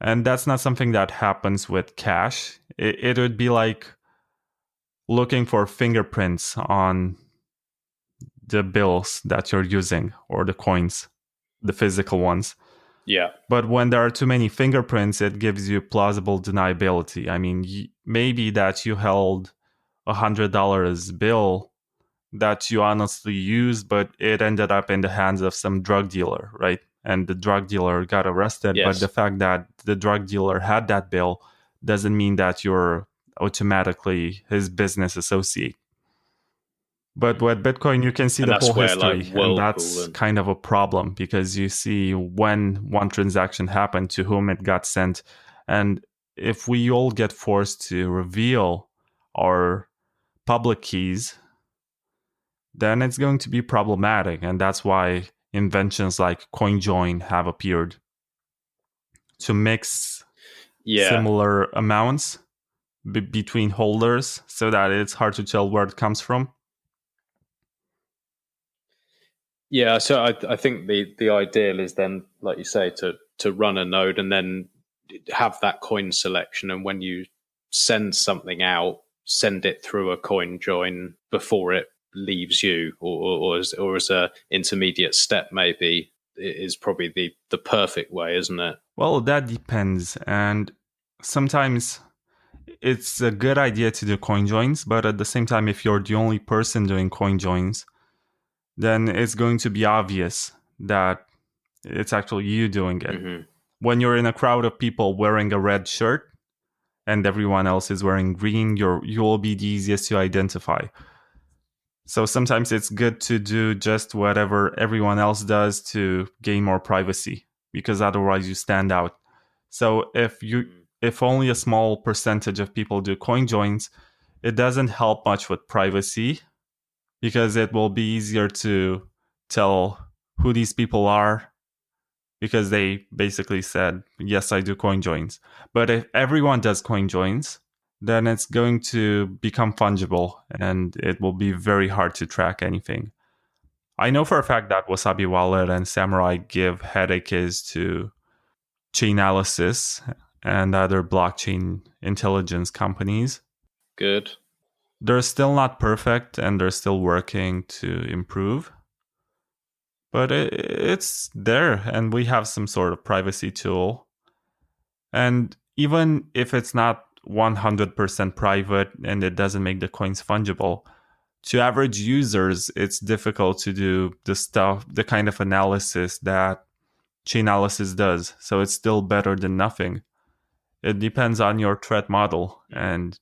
And that's not something that happens with cash. It would be like looking for fingerprints on the bills that you're using or the coins, the physical ones. Yeah. But when there are too many fingerprints, it gives you plausible deniability. I mean, maybe that you held $100 bill that you honestly used, but it ended up in the hands of some drug dealer, right? And the drug dealer got arrested. Yes. But the fact that the drug dealer had that bill doesn't mean that you're automatically his business associate. But with Bitcoin, you can see And the that's whole where, history, like, and Whirlpool that's kind of a problem because you see when one transaction happened, to whom it got sent. And if we all get forced to reveal our public keys, then it's going to be problematic. And that's why inventions like CoinJoin have appeared to mix similar amounts between holders so that it's hard to tell where it comes from. Yeah, so I think the ideal is then, like you say, to run a node and then have that coin selection, and when you send something out, send it through a coin join before it leaves you, or as a intermediate step, maybe is probably the perfect way, isn't it? Well, that depends, and sometimes it's a good idea to do coin joins, but at the same time, if you're the only person doing coin joins, then it's going to be obvious that it's actually you doing it. Mm-hmm. When you're in a crowd of people wearing a red shirt and everyone else is wearing green, you will be the easiest to identify. So sometimes it's good to do just whatever everyone else does to gain more privacy, because otherwise you stand out. So if only a small percentage of people do coin joins, it doesn't help much with privacy, because it will be easier to tell who these people are, because they basically said, yes, I do coin joins. But if everyone does coin joins, then it's going to become fungible and it will be very hard to track anything. I know for a fact that Wasabi Wallet and Samurai give headaches to Chainalysis and other blockchain intelligence companies. Good. They're still not perfect and they're still working to improve. But it's there, and we have some sort of privacy tool. And even if it's not 100% private and it doesn't make the coins fungible, to average users, it's difficult to do the kind of analysis that Chainalysis does. So it's still better than nothing. It depends on your threat model and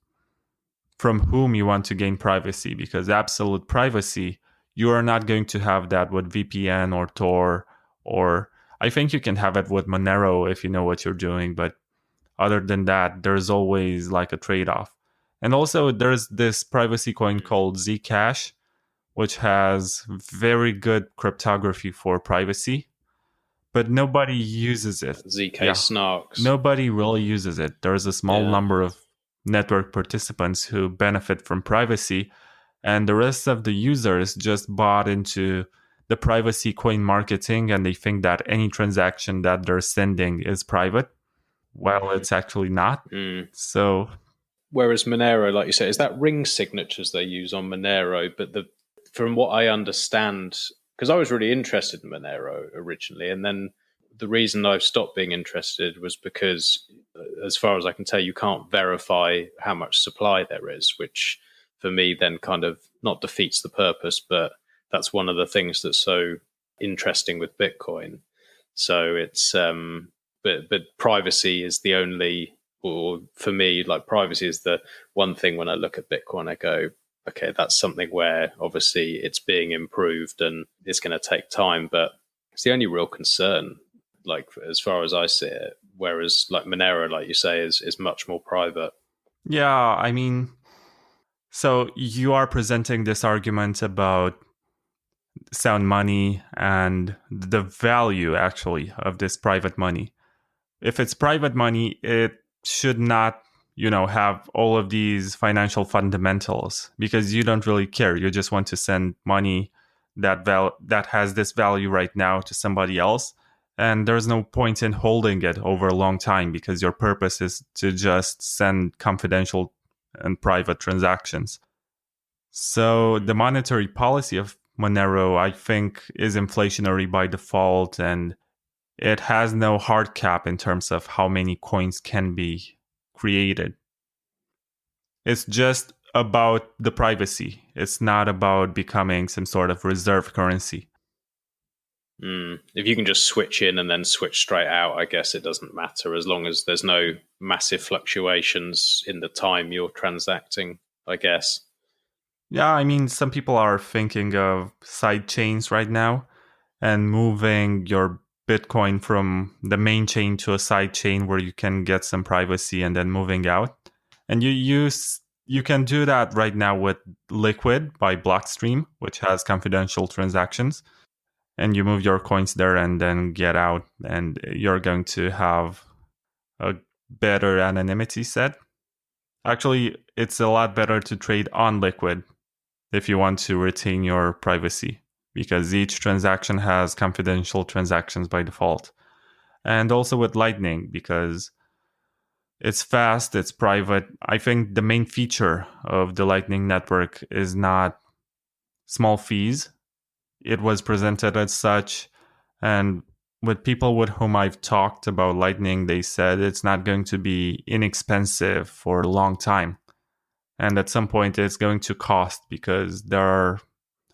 from whom you want to gain privacy, because absolute privacy, you are not going to have that with VPN or Tor, or I think you can have it with Monero if you know what you're doing, but other than that, there's always like a trade-off. And also there's this privacy coin called Zcash, which has very good cryptography for privacy, but nobody uses it. ZK Snarks. Nobody really uses it. There's a small number of network participants who benefit from privacy, and the rest of the users just bought into the privacy coin marketing, and they think that any transaction that they're sending is private. Well, it's actually not. So whereas Monero, like you said, is that ring signatures they use on Monero, but from what I understand, because I was really interested in Monero originally, and then the reason I've stopped being interested was because, as far as I can tell, you can't verify how much supply there is, which for me then kind of not defeats the purpose, but that's one of the things that's so interesting with Bitcoin. So it's but privacy is the only, or for me, like, privacy is the one thing when I look at Bitcoin, I go, okay, that's something where obviously it's being improved and it's going to take time, but it's the only real concern, like, as far as I see it. Whereas like Monero, like you say, is much more private. yeah, I mean, so you are presenting this argument about sound money and the value actually of this private money. If it's private money, it should not, have all of these financial fundamentals because you don't really care. You just want to send money that has this value right now to somebody else. And there's no point in holding it over a long time because your purpose is to just send confidential and private transactions. So the monetary policy of Monero, I think, is inflationary by default, and it has no hard cap in terms of how many coins can be created. It's just about the privacy. It's not about becoming some sort of reserve currency. If you can just switch in and then switch straight out, I guess it doesn't matter as long as there's no massive fluctuations in the time you're transacting, I guess. Yeah, I mean, some people are thinking of side chains right now and moving your Bitcoin from the main chain to a side chain where you can get some privacy and then moving out. And you can do that right now with Liquid by Blockstream, which has confidential transactions. And you move your coins there and then get out, and you're going to have a better anonymity set. Actually, it's a lot better to trade on Liquid if you want to retain your privacy, because each transaction has confidential transactions by default. And also with Lightning, because it's fast, it's private. I think the main feature of the Lightning network is not small fees. It was presented as such. And with people with whom I've talked about Lightning, they said it's not going to be inexpensive for a long time. And at some point, it's going to cost because there are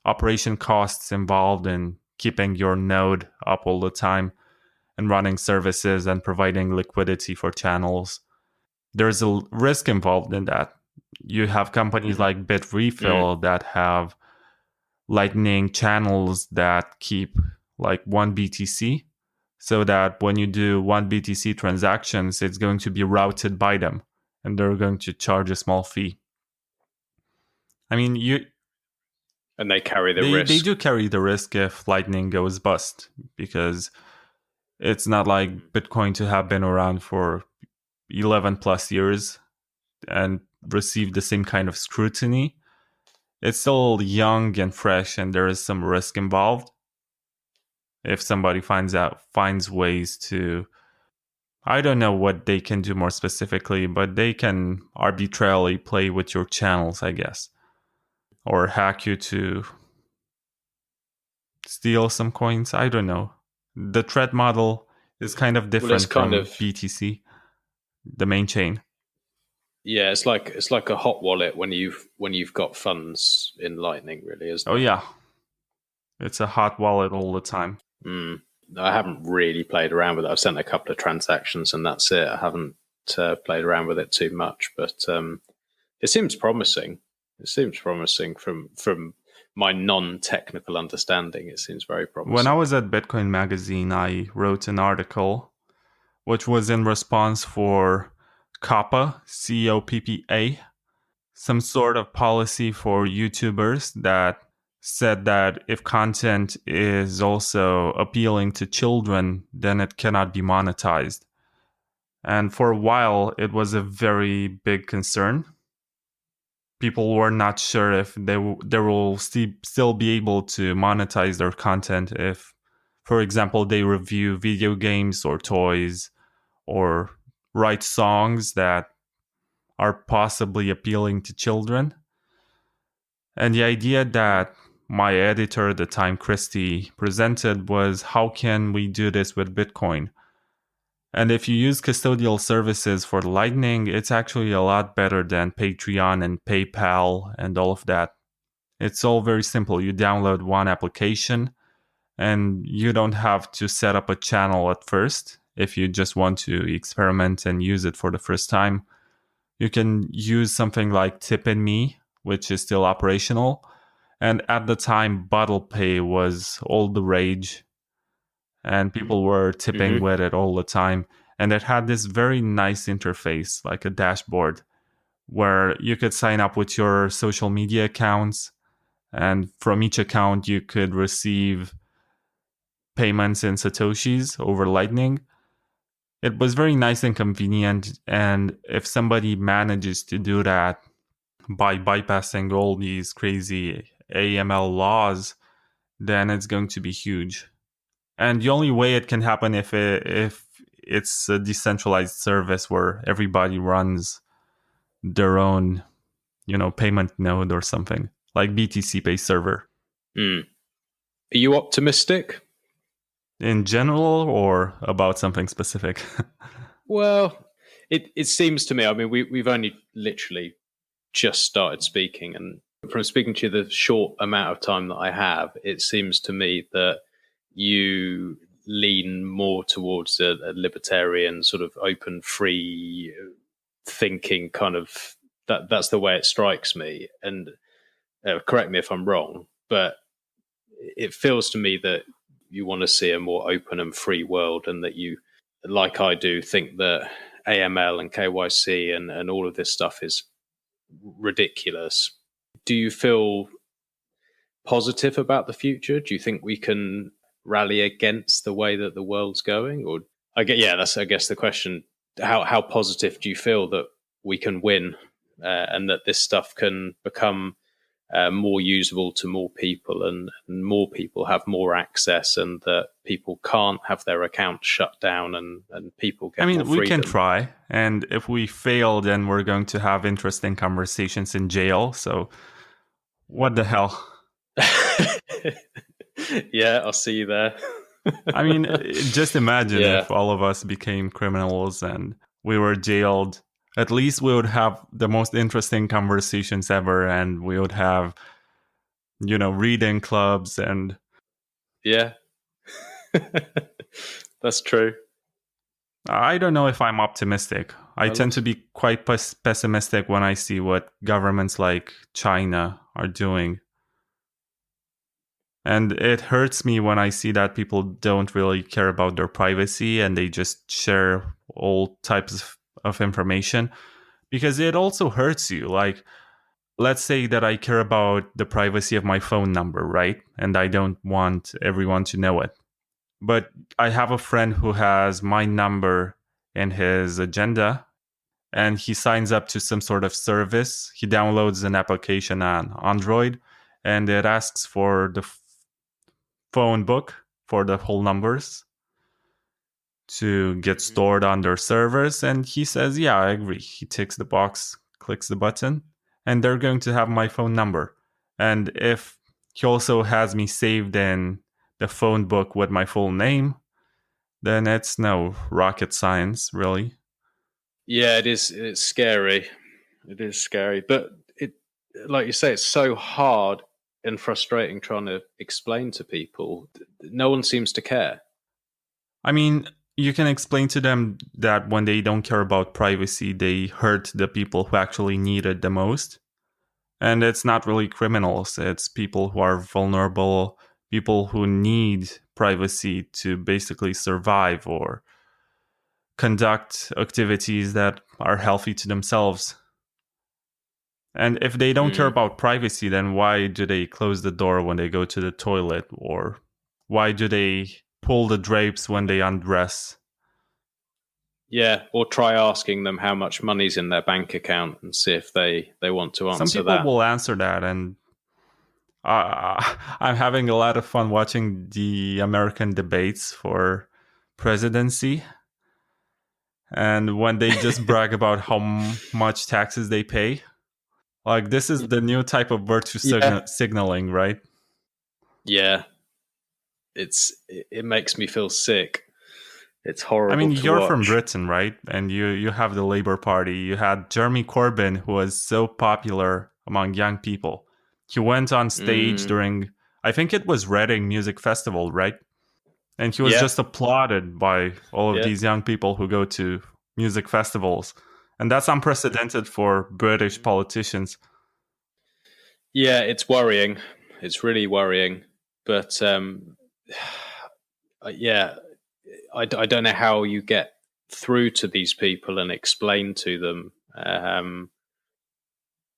operation costs involved in keeping your node up all the time and running services and providing liquidity for channels. There's a risk involved in that. You have companies like Bitrefill that have Lightning channels that keep like 1 BTC, so that when you do 1 BTC transactions, it's going to be routed by them and they're going to charge a small fee. I mean, And they carry the they risk. do carry the risk if Lightning goes bust, because it's not like Bitcoin to have been around for 11 plus years and receive the same kind of scrutiny. It's still young and fresh, and there is some risk involved. If somebody finds ways to, I don't know what they can do more specifically, but they can arbitrarily play with your channels, I guess, or hack you to steal some coins. I don't know. The threat model is kind of different from BTC, the main chain. Yeah, it's like a hot wallet when you've got funds in Lightning, really, isn't it? Oh yeah, it's a hot wallet all the time. I haven't really played around with it. I've sent a couple of transactions and that's it. I haven't played around with it too much, but it seems promising. It seems promising from my non-technical understanding. It seems very promising. When I was at Bitcoin Magazine, I wrote an article which was in response for COPPA, COPPA, some sort of policy for YouTubers that said that if content is also appealing to children, then it cannot be monetized. And for a while, it was a very big concern. People were not sure if they will still be able to monetize their content if, for example, they review video games or toys or write songs that are possibly appealing to children. And the idea that my editor at the time, Christy, presented was, how can we do this with Bitcoin? And if you use custodial services for Lightning, it's actually a lot better than Patreon and PayPal and all of that. It's all very simple. You download one application and you don't have to set up a channel at first. If you just want to experiment and use it for the first time, you can use something like Tip&Me, which is still operational. And at the time, Bottle Pay was all the rage, and people were tipping with it all the time. And it had this very nice interface, like a dashboard, where you could sign up with your social media accounts And from each account, you could receive payments in Satoshis over Lightning. It was very nice and convenient. And if somebody manages to do that by bypassing all these crazy AML laws, then it's going to be huge. And the only way it can happen if it's a decentralized service where everybody runs their own, payment node or something like BTC Pay server. Mm. Are you optimistic? In general or about something specific? Well, it seems to me, I mean, we've only literally just started speaking, and from speaking to you the short amount of time that I have, it seems to me that you lean more towards a libertarian sort of open, free thinking kind of that's the way it strikes me. And correct me if I'm wrong, but it feels to me that you want to see a more open and free world, and that you, like I do, think that AML and KYC and all of this stuff is ridiculous. Do you feel positive about the future? Do you think we can rally against the way that the world's going? Or that's I guess the question. How positive do you feel that we can win, and that this stuff can become more usable to more people, and more people have more access, and that people can't have their accounts shut down, and people get more freedom? We can try, and if we fail, then we're going to have interesting conversations in jail. So what the hell? Yeah, I'll see you there. Just imagine if all of us became criminals and we were jailed. At least we would have the most interesting conversations ever, and we would have, reading clubs and... Yeah. That's true. I don't know if I'm optimistic. I tend to be quite pessimistic when I see what governments like China are doing. And it hurts me when I see that people don't really care about their privacy and they just share all types of information, because it also hurts you. Like, let's say that I care about the privacy of my phone number, right? And I don't want everyone to know it. But I have a friend who has my number in his agenda, and he signs up to some sort of service. He downloads an application on Android, and it asks for the phone book for the whole numbers to get stored on their servers. And he says, yeah, I agree. He ticks the box, clicks the button, and they're going to have my phone number. And if he also has me saved in the phone book with my full name, then it's no rocket science, really. Yeah, it is. It's scary. It is scary. But it, like you say, it's so hard and frustrating trying to explain to people. No one seems to care. I mean, you can explain to them that when they don't care about privacy, they hurt the people who actually need it the most. And it's not really criminals, it's people who are vulnerable, people who need privacy to basically survive or conduct activities that are healthy to themselves. And if they don't care about privacy, then why do they close the door when they go to the toilet? Or why do they pull the drapes when they undress? Yeah, or try asking them how much money's in their bank account and see if they want to answer that. Some people will answer that, and I'm having a lot of fun watching the American debates for presidency. And when they just brag about how much taxes they pay, like, this is the new type of virtue signaling, right? Yeah. It makes me feel sick. It's horrible. I mean, to you're watch. from Britain, right? And you have the Labour Party. You had Jeremy Corbyn, who was so popular among young people. He went on stage during, I think it was Reading Music Festival, right? And he was just applauded by all of these young people who go to music festivals. And that's unprecedented for British politicians. Yeah, it's worrying. It's really worrying. But yeah, I don't know how you get through to these people and explain to them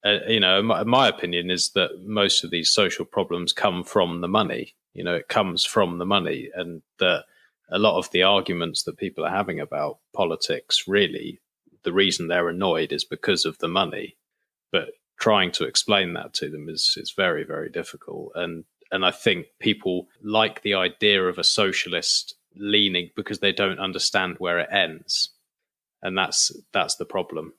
My opinion is that most of these social problems come from the money. It comes from the money, and that a lot of the arguments that people are having about politics, really, the reason they're annoyed is because of the money. But trying to explain that to them is very, very difficult. And I think people like the idea of a socialist leaning because they don't understand where it ends, and that's the problem.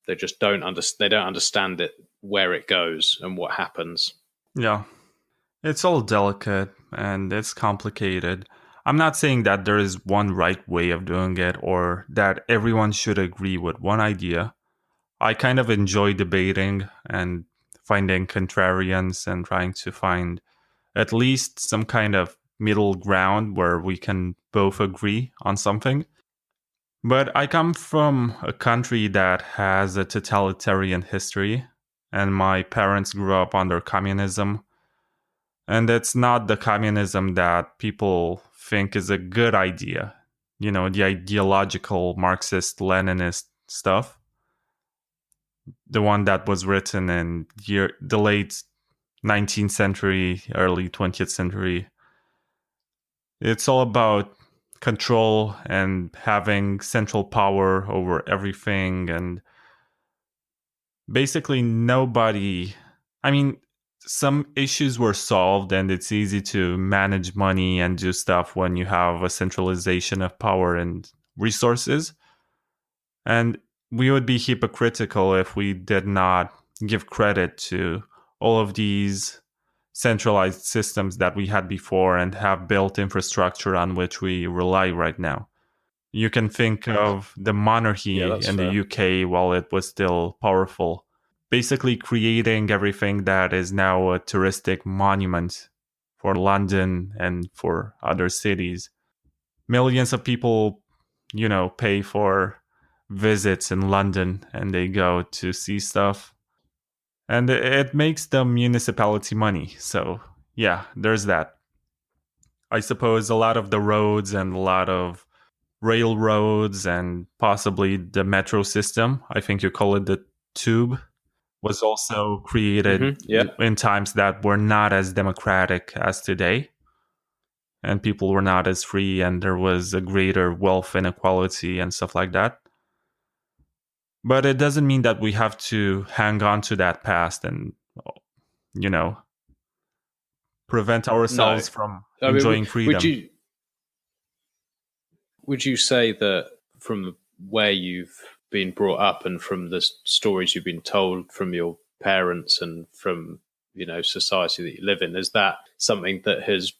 They just they don't understand it, where it goes and what happens. Yeah. It's all delicate and it's complicated. I'm not saying that there is one right way of doing it or that everyone should agree with one idea. I kind of enjoy debating and finding contrarians and trying to find at least some kind of middle ground where we can both agree on something. But I come from a country that has a totalitarian history, and my parents grew up under communism. And it's not the communism that people think is a good idea, the ideological Marxist Leninist stuff, the one that was written in the late 19th century, early 20th century. It's all about control and having central power over everything. And basically, nobody, I mean, some issues were solved, and it's easy to manage money and do stuff when you have a centralization of power and resources. And we would be hypocritical if we did not give credit to all of these centralized systems that we had before and have built infrastructure on which we rely right now. You can think of the Yeah, monarchy that's in the fair. UK while it was still powerful, basically creating everything that is now a touristic monument for London and for other cities. Millions of people, pay for visits in London and they go to see stuff. And it makes the municipality money. So, yeah, there's that. I suppose a lot of the roads and a lot of railroads and possibly the metro system, I think you call it the tube, was also created Yeah. in times that were not as democratic as today. And people were not as free, and there was a greater wealth inequality and stuff like that. But it doesn't mean that we have to hang on to that past and, you know, prevent No, ourselves from I mean, enjoying would freedom. you say that from where you've been brought up and from the stories you've been told from your parents and from society that you live in, is that something that has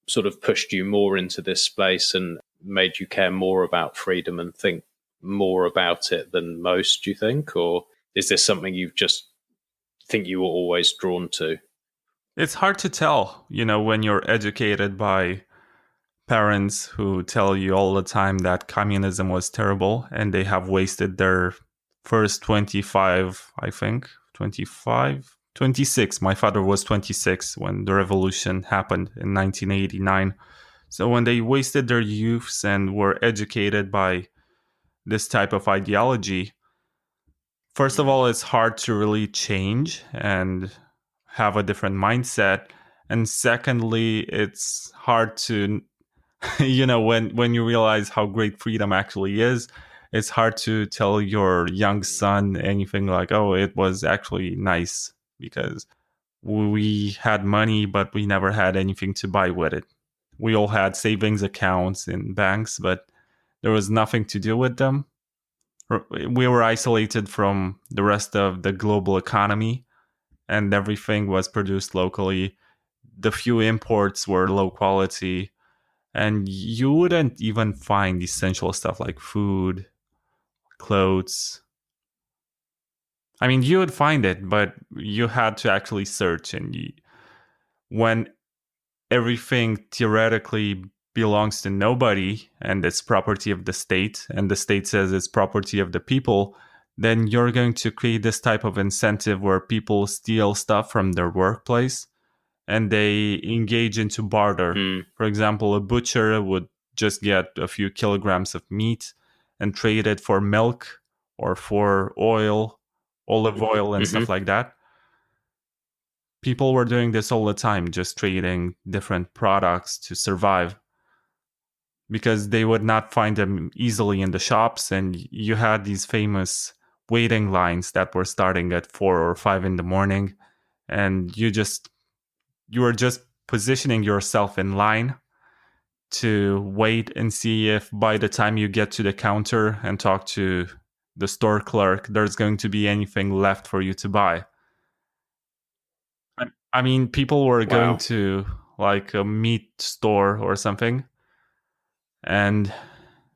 sort of pushed you more into this space and made you care more about freedom and think more about it than most, do you think? Or is this something you've just think you were always drawn to? It's hard to tell, when you're educated by parents who tell you all the time that communism was terrible and they have wasted their first 25, I think, 25, 26. My father was 26 when the revolution happened in 1989. So when they wasted their youths and were educated by this type of ideology, first of all, it's hard to really change and have a different mindset. And secondly, it's hard to when you realize how great freedom actually is, it's hard to tell your young son anything like, oh, it was actually nice because we had money but we never had anything to buy with it. We all had savings accounts in banks, but there was nothing to do with them. We were isolated from the rest of the global economy, and everything was produced locally. The few imports were low quality, and you wouldn't even find essential stuff like food, clothes. I mean, you would find it, but you had to actually search. And when everything theoretically belongs to nobody and it's property of the state, and the state says it's property of the people, then you're going to create this type of incentive where people steal stuff from their workplace and they engage into barter. Mm. For example, a butcher would just get a few kilograms of meat and trade it for milk or for oil olive oil and stuff like that. People were doing this all the time, just trading different products to survive, because they would not find them easily in the shops, and you had these famous waiting lines that were starting at 4 or 5 in the morning, and you were just positioning yourself in line to wait and see if by the time you get to the counter and talk to the store clerk, there's going to be anything left for you to buy. I mean, people were going to like a meat store or something, and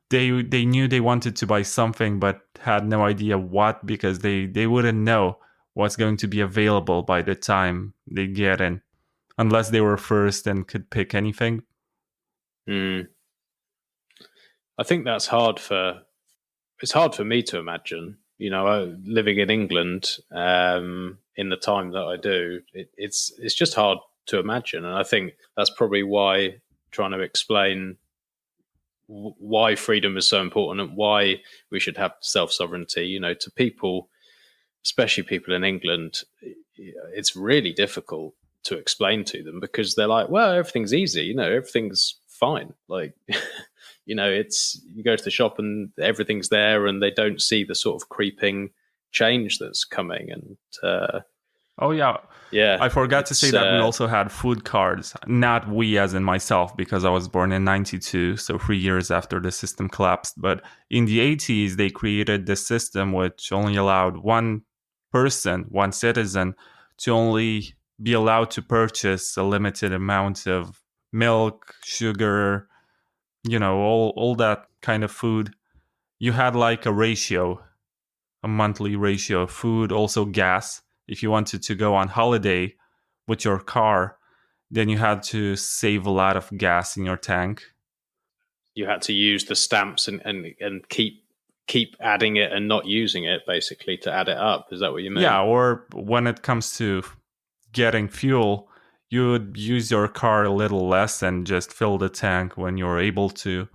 they knew they wanted to buy something but had no idea what, because they wouldn't know what's going to be available by the time they get in, unless they were first and could pick anything. I think that's hard for me to imagine. You know, living in England in the time that I do, it's just hard to imagine, and I think that's probably why trying to explain why freedom is so important and why we should have self-sovereignty, you know, to people, especially people in England, it's really difficult to explain to them, because they're like, well, everything's easy, you know, everything's fine. Like, you know, it's, you go to the shop and everything's there, and they don't see the sort of creeping change that's coming. And oh yeah, I forgot to say that we also had food cards. Not we as in myself, because I was born in 92, so 3 years after the system collapsed. But in the 80s, they created this system which only allowed one citizen, to only be allowed to purchase a limited amount of milk, sugar, you know, all that kind of food. You had like a monthly ratio of food, also gas. If you wanted to go on holiday with your car, then you had to save a lot of gas in your tank. You had to use the stamps and keep adding it and not using it, basically, to add it up. Is that what you mean? Yeah, or when it comes to getting fuel, you would use your car a little less and just fill the tank when you're able to,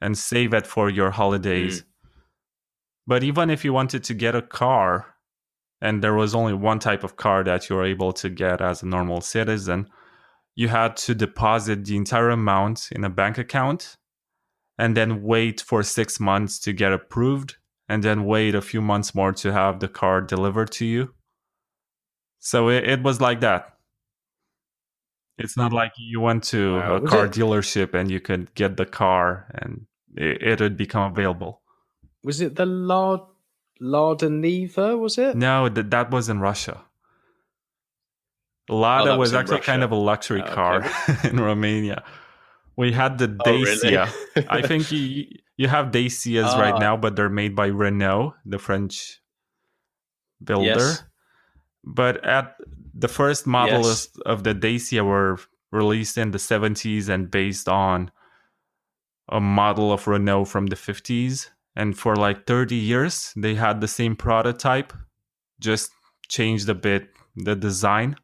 and save it for your holidays. But even if you wanted to get a car, and there was only one type of car that you were able to get as a normal citizen, you had to deposit the entire amount in a bank account and then wait for 6 months to get approved, and then wait a few months more to have the car delivered to you. So it was like that. It's not like you went to a car dealership and you could get the car and it would become available. Was it the Lada Niva, was it? No, that was in Russia. Lada was actually kind of a luxury car in Romania. We had the Dacia. Really? I think you have Dacias right now, but they're made by Renault, the French builder. Yes. But at the first models of the Dacia were released in the 70s and based on a model of Renault from the 50s. And for like 30 years, they had the same prototype, just changed a bit the design.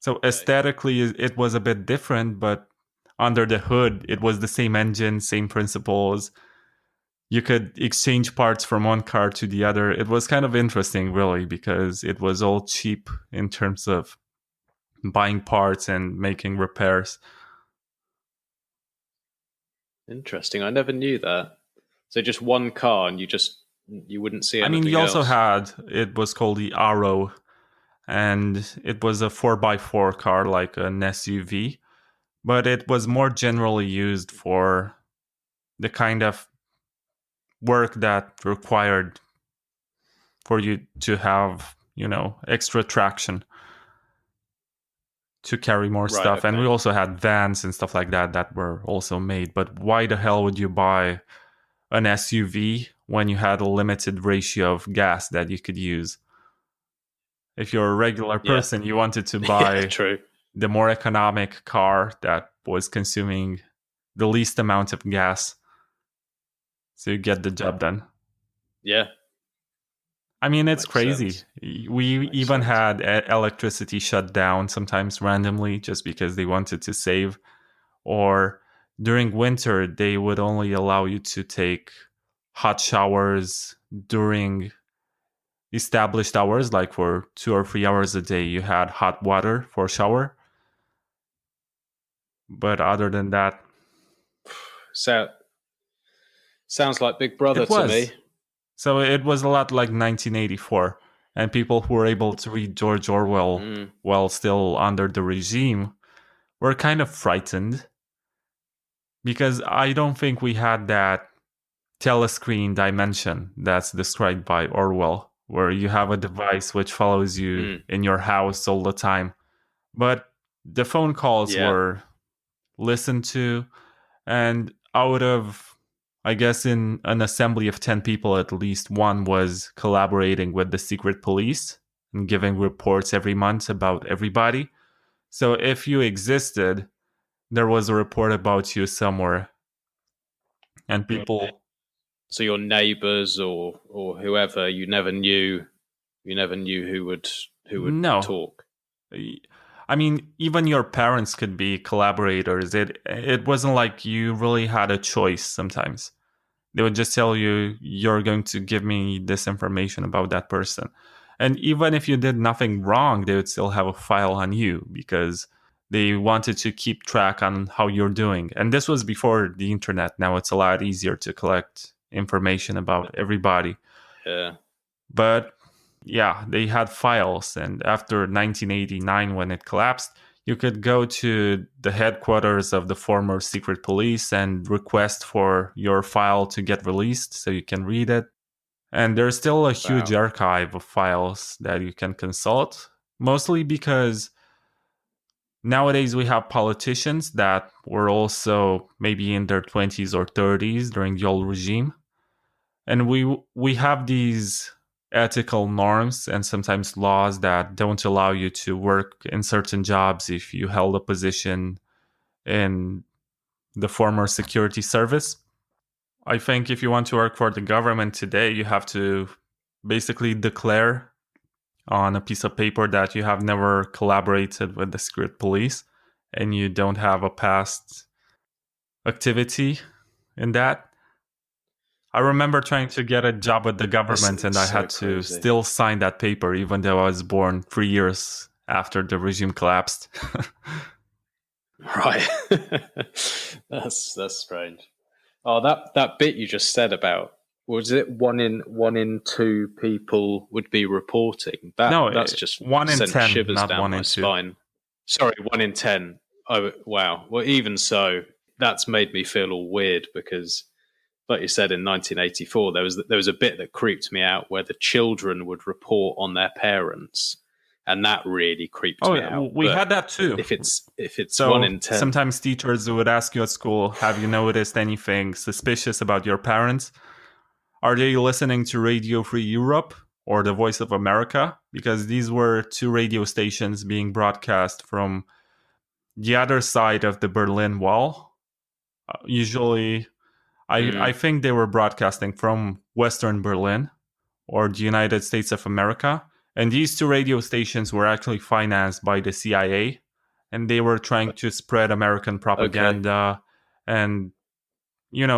So aesthetically, it was a bit different, but under the hood, it was the same engine, same principles. You could exchange parts from one car to the other. It was kind of interesting, really, because it was all cheap in terms of buying parts and making repairs. Interesting. I never knew that. So just one car, and you wouldn't see anything else. I mean, you also had, it was called the Arrow, and it was a 4x4 car, like an SUV, but it was more generally used for the kind of work that required for you to have, you know, extra traction to carry more stuff. Okay. And we also had vans and stuff like that were also made. But why the hell would you buy an SUV when you had a limited ratio of gas that you could use? If you're a regular person, you wanted to buy the more economic car that was consuming the least amount of gas, so you get the job done. Yeah. I mean, it's crazy. We even had electricity shut down sometimes randomly just because they wanted to save. Or during winter, they would only allow you to take hot showers during established hours, like for 2 or 3 hours a day, you had hot water for shower. But other than that, So sounds like Big Brother it to me. was. So it was a lot like 1984. And people who were able to read George Orwell while still under the regime were kind of frightened, because I don't think we had that telescreen dimension that's described by Orwell, where you have a device which follows you in your house all the time. But the phone calls were listened to, and out of, I guess, in an assembly of 10 people, at least one was collaborating with the secret police and giving reports every month about everybody. So if you existed, there was a report about you somewhere. And people... So your neighbors or whoever, you never knew who would No. talk. I mean, even your parents could be collaborators. It wasn't like you really had a choice sometimes. They would just tell you, you're going to give me this information about that person. And even if you did nothing wrong, they would still have a file on you, because they wanted to keep track on how you're doing. And this was before the internet. Now it's a lot easier to collect information about everybody. Yeah. But yeah, they had files. And after 1989, when it collapsed, you could go to the headquarters of the former secret police and request for your file to get released so you can read it. And there's still a huge archive of files that you can consult, mostly because nowadays we have politicians that were also maybe in their 20s or 30s during the old regime. And we have these ethical norms and sometimes laws that don't allow you to work in certain jobs if you held a position in the former security service. I think if you want to work for the government today, you have to basically declare on a piece of paper that you have never collaborated with the secret police and you don't have a past activity in that. I remember trying to get a job with the government, and I had to still sign that paper, even though I was born 3 years after the regime collapsed. Right. That's strange. Oh, that bit you just said about, was it one in two people would be reporting? That's just 1 in sent 10, shivers not down 1 my in 2. spine. Sorry, 1 in 10. Oh wow. Well, even so, that's made me feel all weird, because, like you said, in 1984, there was a bit that creeped me out where the children would report on their parents, and that really creeped me out. We had that too. If it's so 1 in 10, sometimes teachers would ask you at school, have you noticed anything suspicious about your parents? Are they listening to Radio Free Europe or the Voice of America? Because these were two radio stations being broadcast from the other side of the Berlin Wall. Usually, I think they were broadcasting from Western Berlin or the United States of America. And these two radio stations were actually financed by the CIA. And they were trying to spread American propaganda and,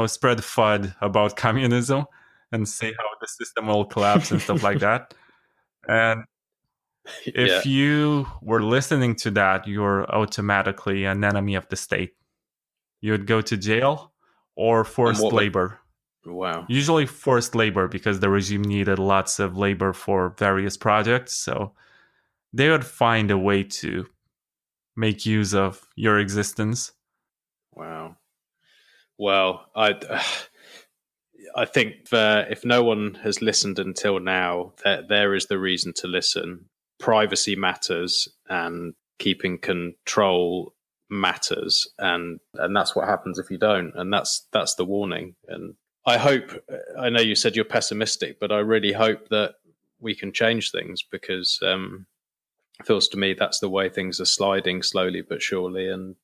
spread FUD about communism and say how the system will collapse and stuff like that. And if you were listening to that, you're automatically an enemy of the state. You would go to jail or forced labor. Wow. Usually forced labor, because the regime needed lots of labor for various projects. So they would find a way to make use of your existence. Wow. Well, I think if no one has listened until now, there is the reason to listen. Privacy matters, and keeping control matters, and that's what happens if you don't. And that's the warning. And I know you said you're pessimistic, but I really hope that we can change things, because it feels to me that's the way things are sliding slowly but surely, and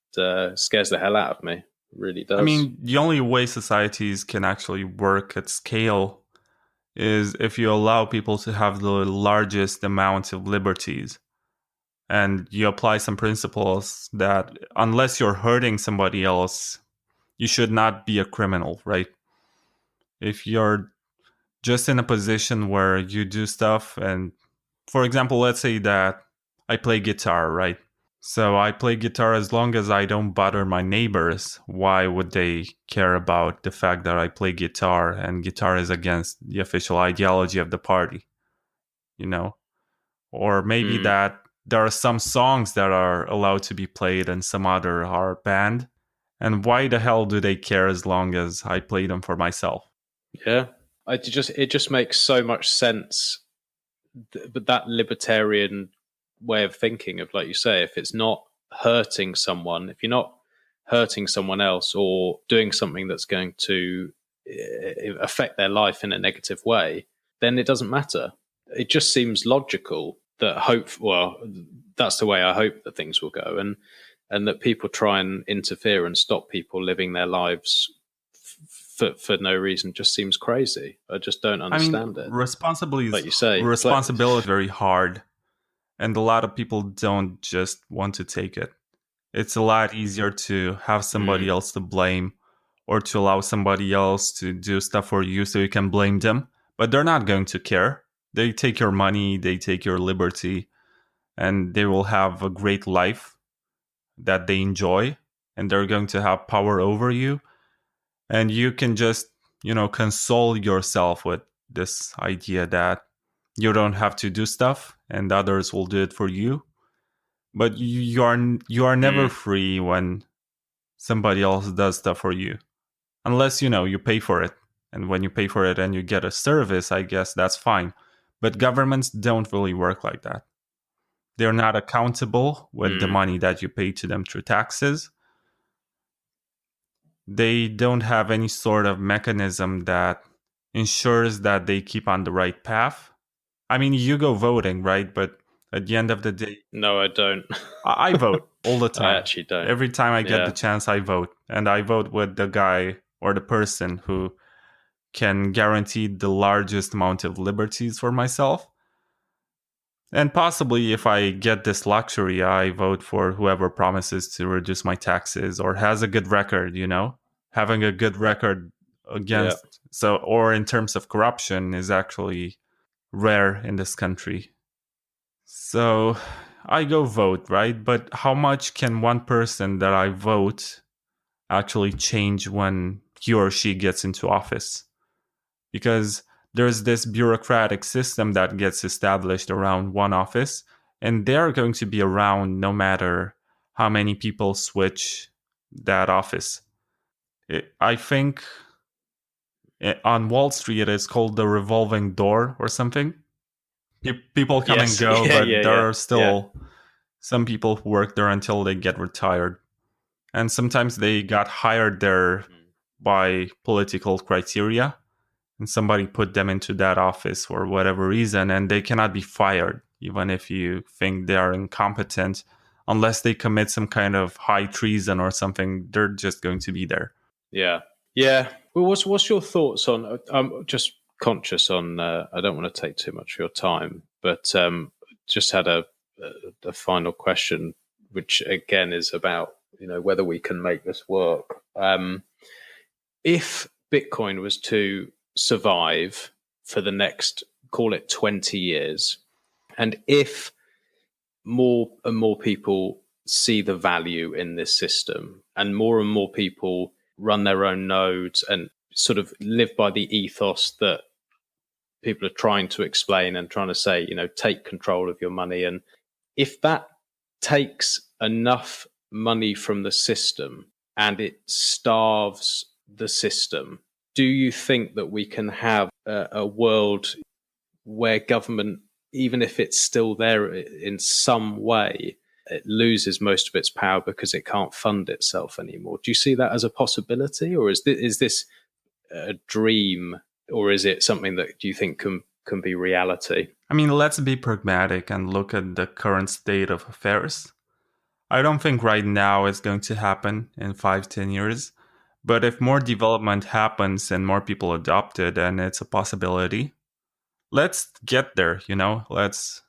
scares the hell out of me. It really does. I mean, the only way societies can actually work at scale is if you allow people to have the largest amount of liberties. And you apply some principles that, unless you're hurting somebody else, you should not be a criminal, right? if you're just in a position where you do stuff, and for example, let's say that I play guitar, right? So I play guitar as long as I don't bother my neighbors. Why would they care about the fact that I play guitar and guitar is against the official ideology of the party, you know? Or maybe that there are some songs that are allowed to be played and some other are banned. And why the hell do they care as long as I play them for myself? Yeah. It just makes so much sense. But that libertarian way of thinking of, like you say, if it's not hurting someone, if you're not hurting someone else or doing something that's going to affect their life in a negative way, then it doesn't matter. It just seems logical that that's the way I hope that things will go, and that people try and interfere and stop people living their lives for no reason just seems crazy. I just don't understand it. Like you say, responsibility is very hard, and a lot of people don't just want to take it. It's a lot easier to have somebody else to blame, or to allow somebody else to do stuff for you so you can blame them, but they're not going to care. They take your money, they take your liberty, and they will have a great life that they enjoy, and they're going to have power over you. And you can just, console yourself with this idea that you don't have to do stuff and others will do it for you. But you are never free when somebody else does stuff for you, unless you pay for it. And when you pay for it and you get a service, I guess that's fine. But governments don't really work like that. They're not accountable with the money that you pay to them through taxes. They don't have any sort of mechanism that ensures that they keep on the right path. I mean, you go voting, right? But at the end of the day, no, I don't. I vote all the time. I actually don't. Every time I get the chance, I vote. And I vote with the guy or the person who can guarantee the largest amount of liberties for myself. And possibly, if I get this luxury, I vote for whoever promises to reduce my taxes or has a good record, Having a good record against, or in terms of corruption, is actually rare in this country. So I go vote, right? But how much can one person that I vote actually change when he or she gets into office? Because there's this bureaucratic system that gets established around one office, and they're going to be around no matter how many people switch that office. I think on Wall Street it's called the revolving door or something. People come and go, but there are still some people who work there until they get retired. And sometimes they got hired there by political criteria, and somebody put them into that office for whatever reason, and they cannot be fired, even if you think they are incompetent. Unless they commit some kind of high treason or something, they're just going to be there. Yeah. Well, what's your thoughts on? I'm just conscious on. I don't want to take too much of your time, but just had a final question, which again is about whether we can make this work. If Bitcoin was to survive for the next, call it 20 years, and if more and more people see the value in this system and more people run their own nodes and sort of live by the ethos that people are trying to explain and trying to say, take control of your money. And if that takes enough money from the system and it starves the system, do you think that we can have a world where government, even if it's still there in some way, it loses most of its power because it can't fund itself anymore? Do you see that as a possibility, or is this a dream, or is it something that do you think can be reality? I mean, let's be pragmatic and look at the current state of affairs. I don't think right now it's going to happen in 5-10 years. But if more development happens and more people adopt it, and it's a possibility, let's get there. Let's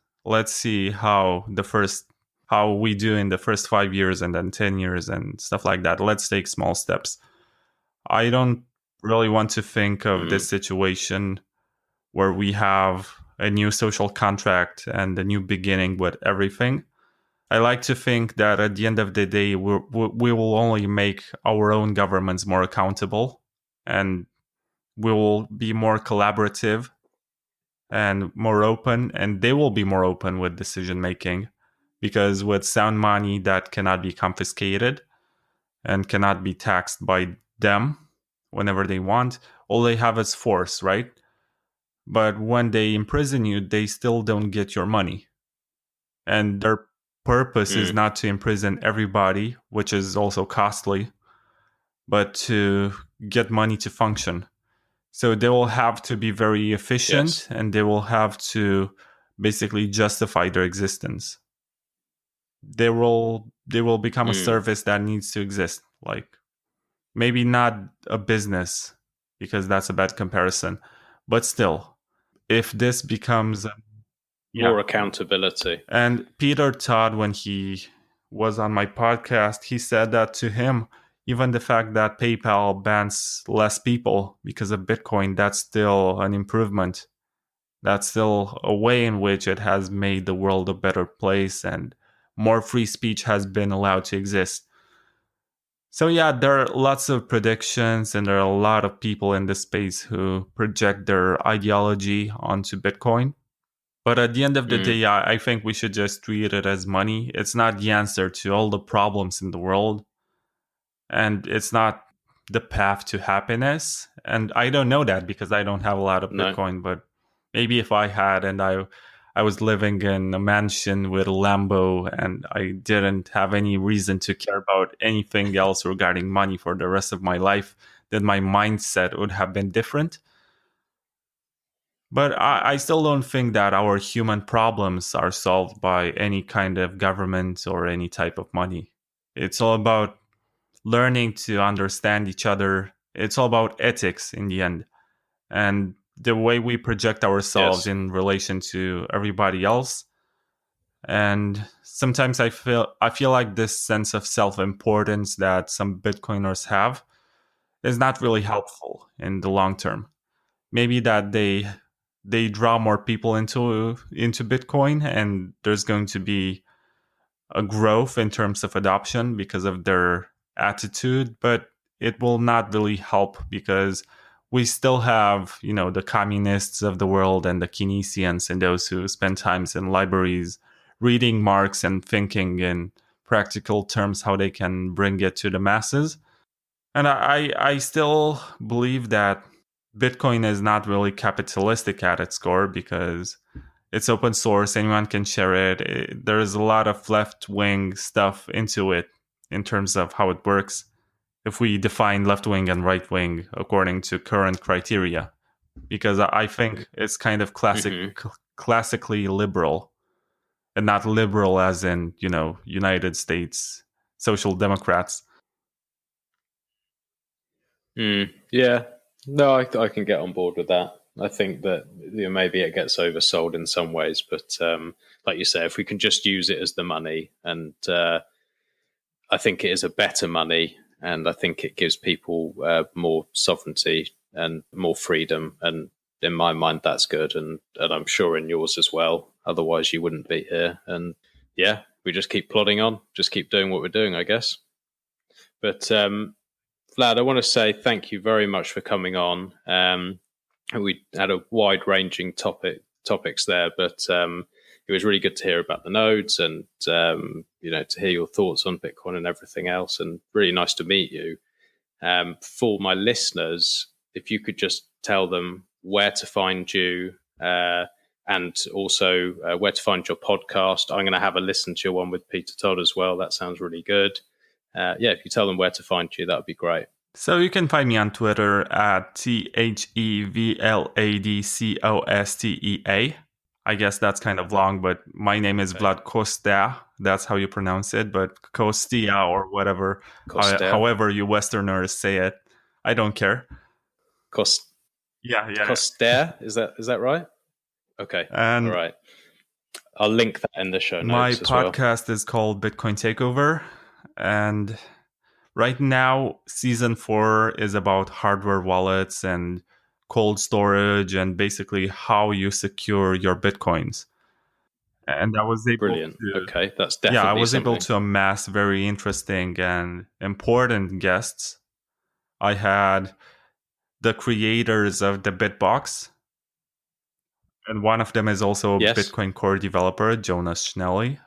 see how we do in the first 5 years and then 10 years and stuff like that. Let's take small steps. I don't really want to think of this situation where we have a new social contract and a new beginning with everything. I like to think that at the end of the day, we will only make our own governments more accountable, and we will be more collaborative and more open, and they will be more open with decision making, because with sound money that cannot be confiscated and cannot be taxed by them whenever they want, all they have is force, right? But when they imprison you, they still don't get your money. And their purpose is not to imprison everybody, which is also costly, but to get money to function. So they will have to be very efficient, and they will have to basically justify their existence. They will become a service that needs to exist. Like, maybe not a business, because that's a bad comparison, but still, if this becomes more accountability. And Peter Todd, when he was on my podcast, he said that to him, even the fact that PayPal bans less people because of Bitcoin, that's still an improvement. That's still a way in which it has made the world a better place, and more free speech has been allowed to exist. So yeah, there are lots of predictions, and there are a lot of people in this space who project their ideology onto Bitcoin. But at the end of the day, I think we should just treat it as money. It's not the answer to all the problems in the world, and it's not the path to happiness. And I don't know that because I don't have a lot of Bitcoin, but maybe if I had, and I was living in a mansion with a Lambo, and I didn't have any reason to care about anything else regarding money for the rest of my life, then my mindset would have been different. But I still don't think that our human problems are solved by any kind of government or any type of money. It's all about learning to understand each other. It's all about ethics in the end. And the way we project ourselves in relation to everybody else. And sometimes I feel like this sense of self-importance that some Bitcoiners have is not really helpful in the long term. Maybe that they draw more people into Bitcoin, and there's going to be a growth in terms of adoption because of their attitude, but it will not really help because we still have, the communists of the world and the Keynesians and those who spend times in libraries reading Marx and thinking in practical terms how they can bring it to the masses. And I still believe that Bitcoin is not really capitalistic at its core because it's open source, anyone can share it. There is a lot of left-wing stuff into it in terms of how it works, if we define left-wing and right-wing according to current criteria, because I think it's kind of classically liberal, and not liberal as in, United States Social Democrats. Yeah. No, I can get on board with that. I think that maybe it gets oversold in some ways, but like you say, if we can just use it as the money, and I think it is a better money, and I think it gives people more sovereignty and more freedom, and in my mind, that's good, and I'm sure in yours as well. Otherwise, you wouldn't be here. And yeah, we just keep plodding on, just keep doing what we're doing, I guess. But Vlad, I want to say thank you very much for coming on. We had a wide-ranging topics there, but it was really good to hear about the nodes, and to hear your thoughts on Bitcoin and everything else, and really nice to meet you. For my listeners, if you could just tell them where to find you, and also where to find your podcast. I'm going to have a listen to your one with Peter Todd as well. That sounds really good. If you tell them where to find you, that would be great. So you can find me on Twitter at TheVladCostea. I guess that's kind of long, but my name is Vlad Costea. That's how you pronounce it, but Costea or whatever, however you Westerners say it, I don't care. Yeah. Costea, is that right? Okay, and all right. I'll link that in the show notes. My podcast is called Bitcoin Takeover, and Right now, season 4 is about hardware wallets and cold storage and basically how you secure your Bitcoins. And I was able Brilliant. to, Okay, that's yeah, I definitely was able something. to amass very interesting and important guests. I had the creators of the Bitbox, and one of them is also a Yes. Bitcoin Core developer, Jonas Schnelly.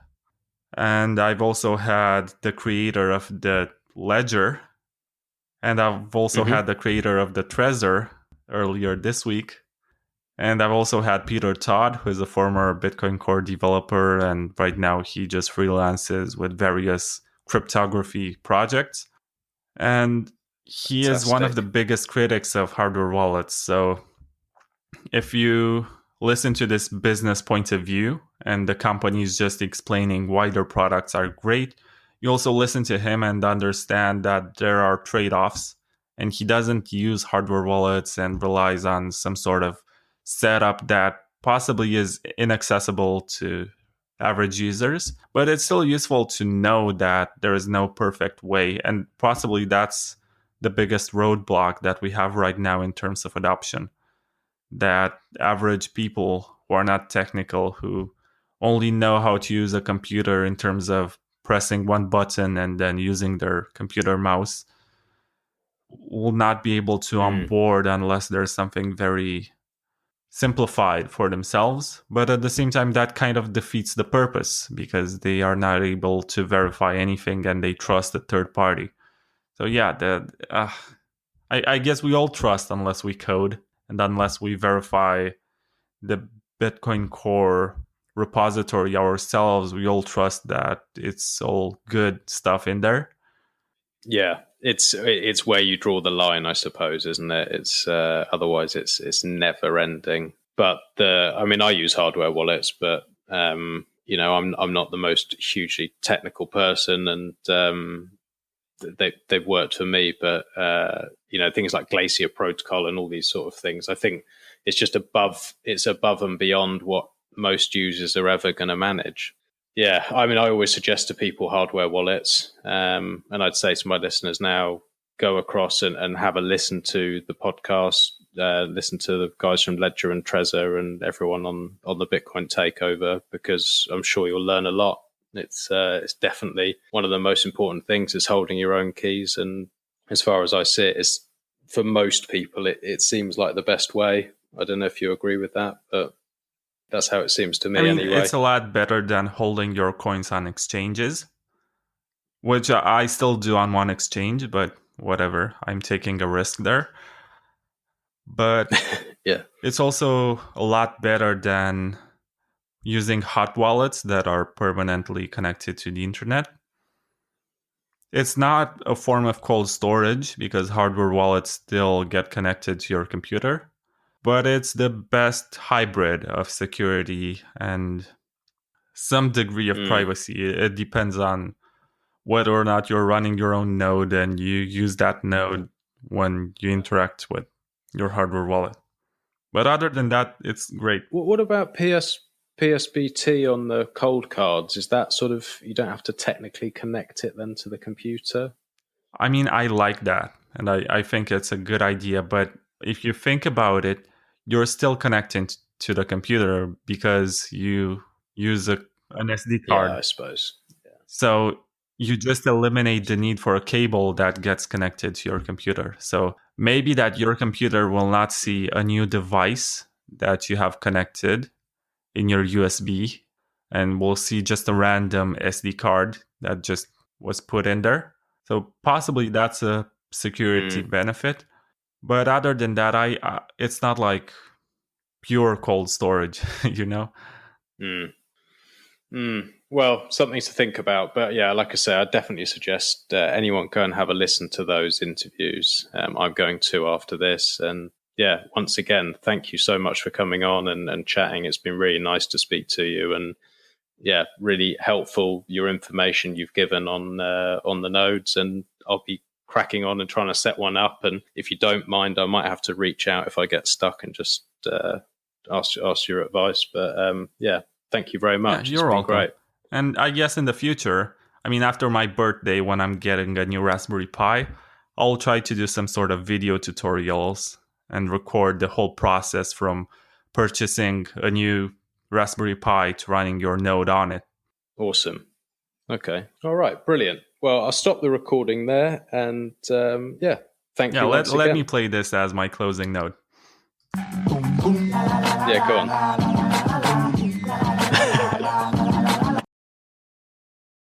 And I've also had the creator of the Ledger, and I've also Hmm. had the creator of the Trezor earlier this week. And I've also had Peter Todd, who is a former Bitcoin Core developer, and right now he just freelances with various cryptography projects. And he is one of the Fantastic. biggest critics of hardware wallets. So if you listen to this business point of view and the company is just explaining why their products are great, you also listen to him and understand that there are trade-offs, and he doesn't use hardware wallets and relies on some sort of setup that possibly is inaccessible to average users, but it's still useful to know that there is no perfect way, and possibly that's the biggest roadblock that we have right now in terms of adoption, that average people who are not technical, who only know how to use a computer in terms of pressing one button and then using their computer mouse, will not be able to Mm. onboard unless there's something very simplified for themselves. But at the same time, that kind of defeats the purpose because they are not able to verify anything and they trust a third party. So yeah, I guess we all trust unless we code and unless we verify the Bitcoin Core repository ourselves. We all trust that it's all good stuff in there. Yeah, it's where you draw the line, I suppose, isn't it? It's otherwise it's never ending. But I mean, I use hardware wallets, but I'm not the most hugely technical person, and they've worked for me. But things like Glacier Protocol and all these sort of things, I think it's above and beyond what most users are ever going to manage. Yeah, I mean, I always suggest to people hardware wallets, and I'd say to my listeners now, go across and have a listen to the podcast, listen to the guys from Ledger and Trezor and everyone on the Bitcoin takeover, because I'm sure you'll learn a lot. It's definitely one of the most important things is holding your own keys, and as far as I see it, is for most people it seems like the best way. I don't know if you agree with that, but that's how it seems to I me mean, anyway. it's a lot better than holding your coins on exchanges, which I still do on one exchange, but whatever. I'm taking a risk there. But Yeah. it's also a lot better than using hot wallets that are permanently connected to the internet. It's not a form of cold storage because hardware wallets still get connected to your computer, but it's the best hybrid of security and some degree of Mm. privacy. It depends on whether or not you're running your own node and you use that node when you interact with your hardware wallet. But other than that, it's great. What about PSBT on the cold cards? Is that sort of you don't have to technically connect it then to the computer? I mean, I like that. And I think it's a good idea. But if you think about it, you're still connecting to the computer because you use an SD Yeah, card. I suppose. So you just eliminate the need for a cable that gets connected to your computer. So maybe that your computer will not see a new device that you have connected in your USB and will see just a random SD card that just was put in there. So possibly that's a security Mm, benefit. But other than that, it's not like pure cold storage, you know? mm, mm. Well, something to think about. But yeah, like I say, I definitely suggest anyone go and have a listen to those interviews. I'm going to after this. And yeah, once again, thank you so much for coming on and chatting. It's been really nice to speak to you. And yeah, really helpful your information you've given on the nodes, and I'll be cracking on and trying to set one up. And if you don't mind, I might have to reach out if I get stuck and just ask your advice. But yeah, thank you very Yeah, much. It's you're been welcome. great. And I guess in the future, I mean, after my birthday, when I'm getting a new Raspberry Pi, I'll try to do some sort of video tutorials and record the whole process from purchasing a new Raspberry Pi to running your node on it. Awesome. Okay. All right. Brilliant. Well, I'll stop the recording there, and thank you once again. Let me play this as my closing note. Yeah, go on.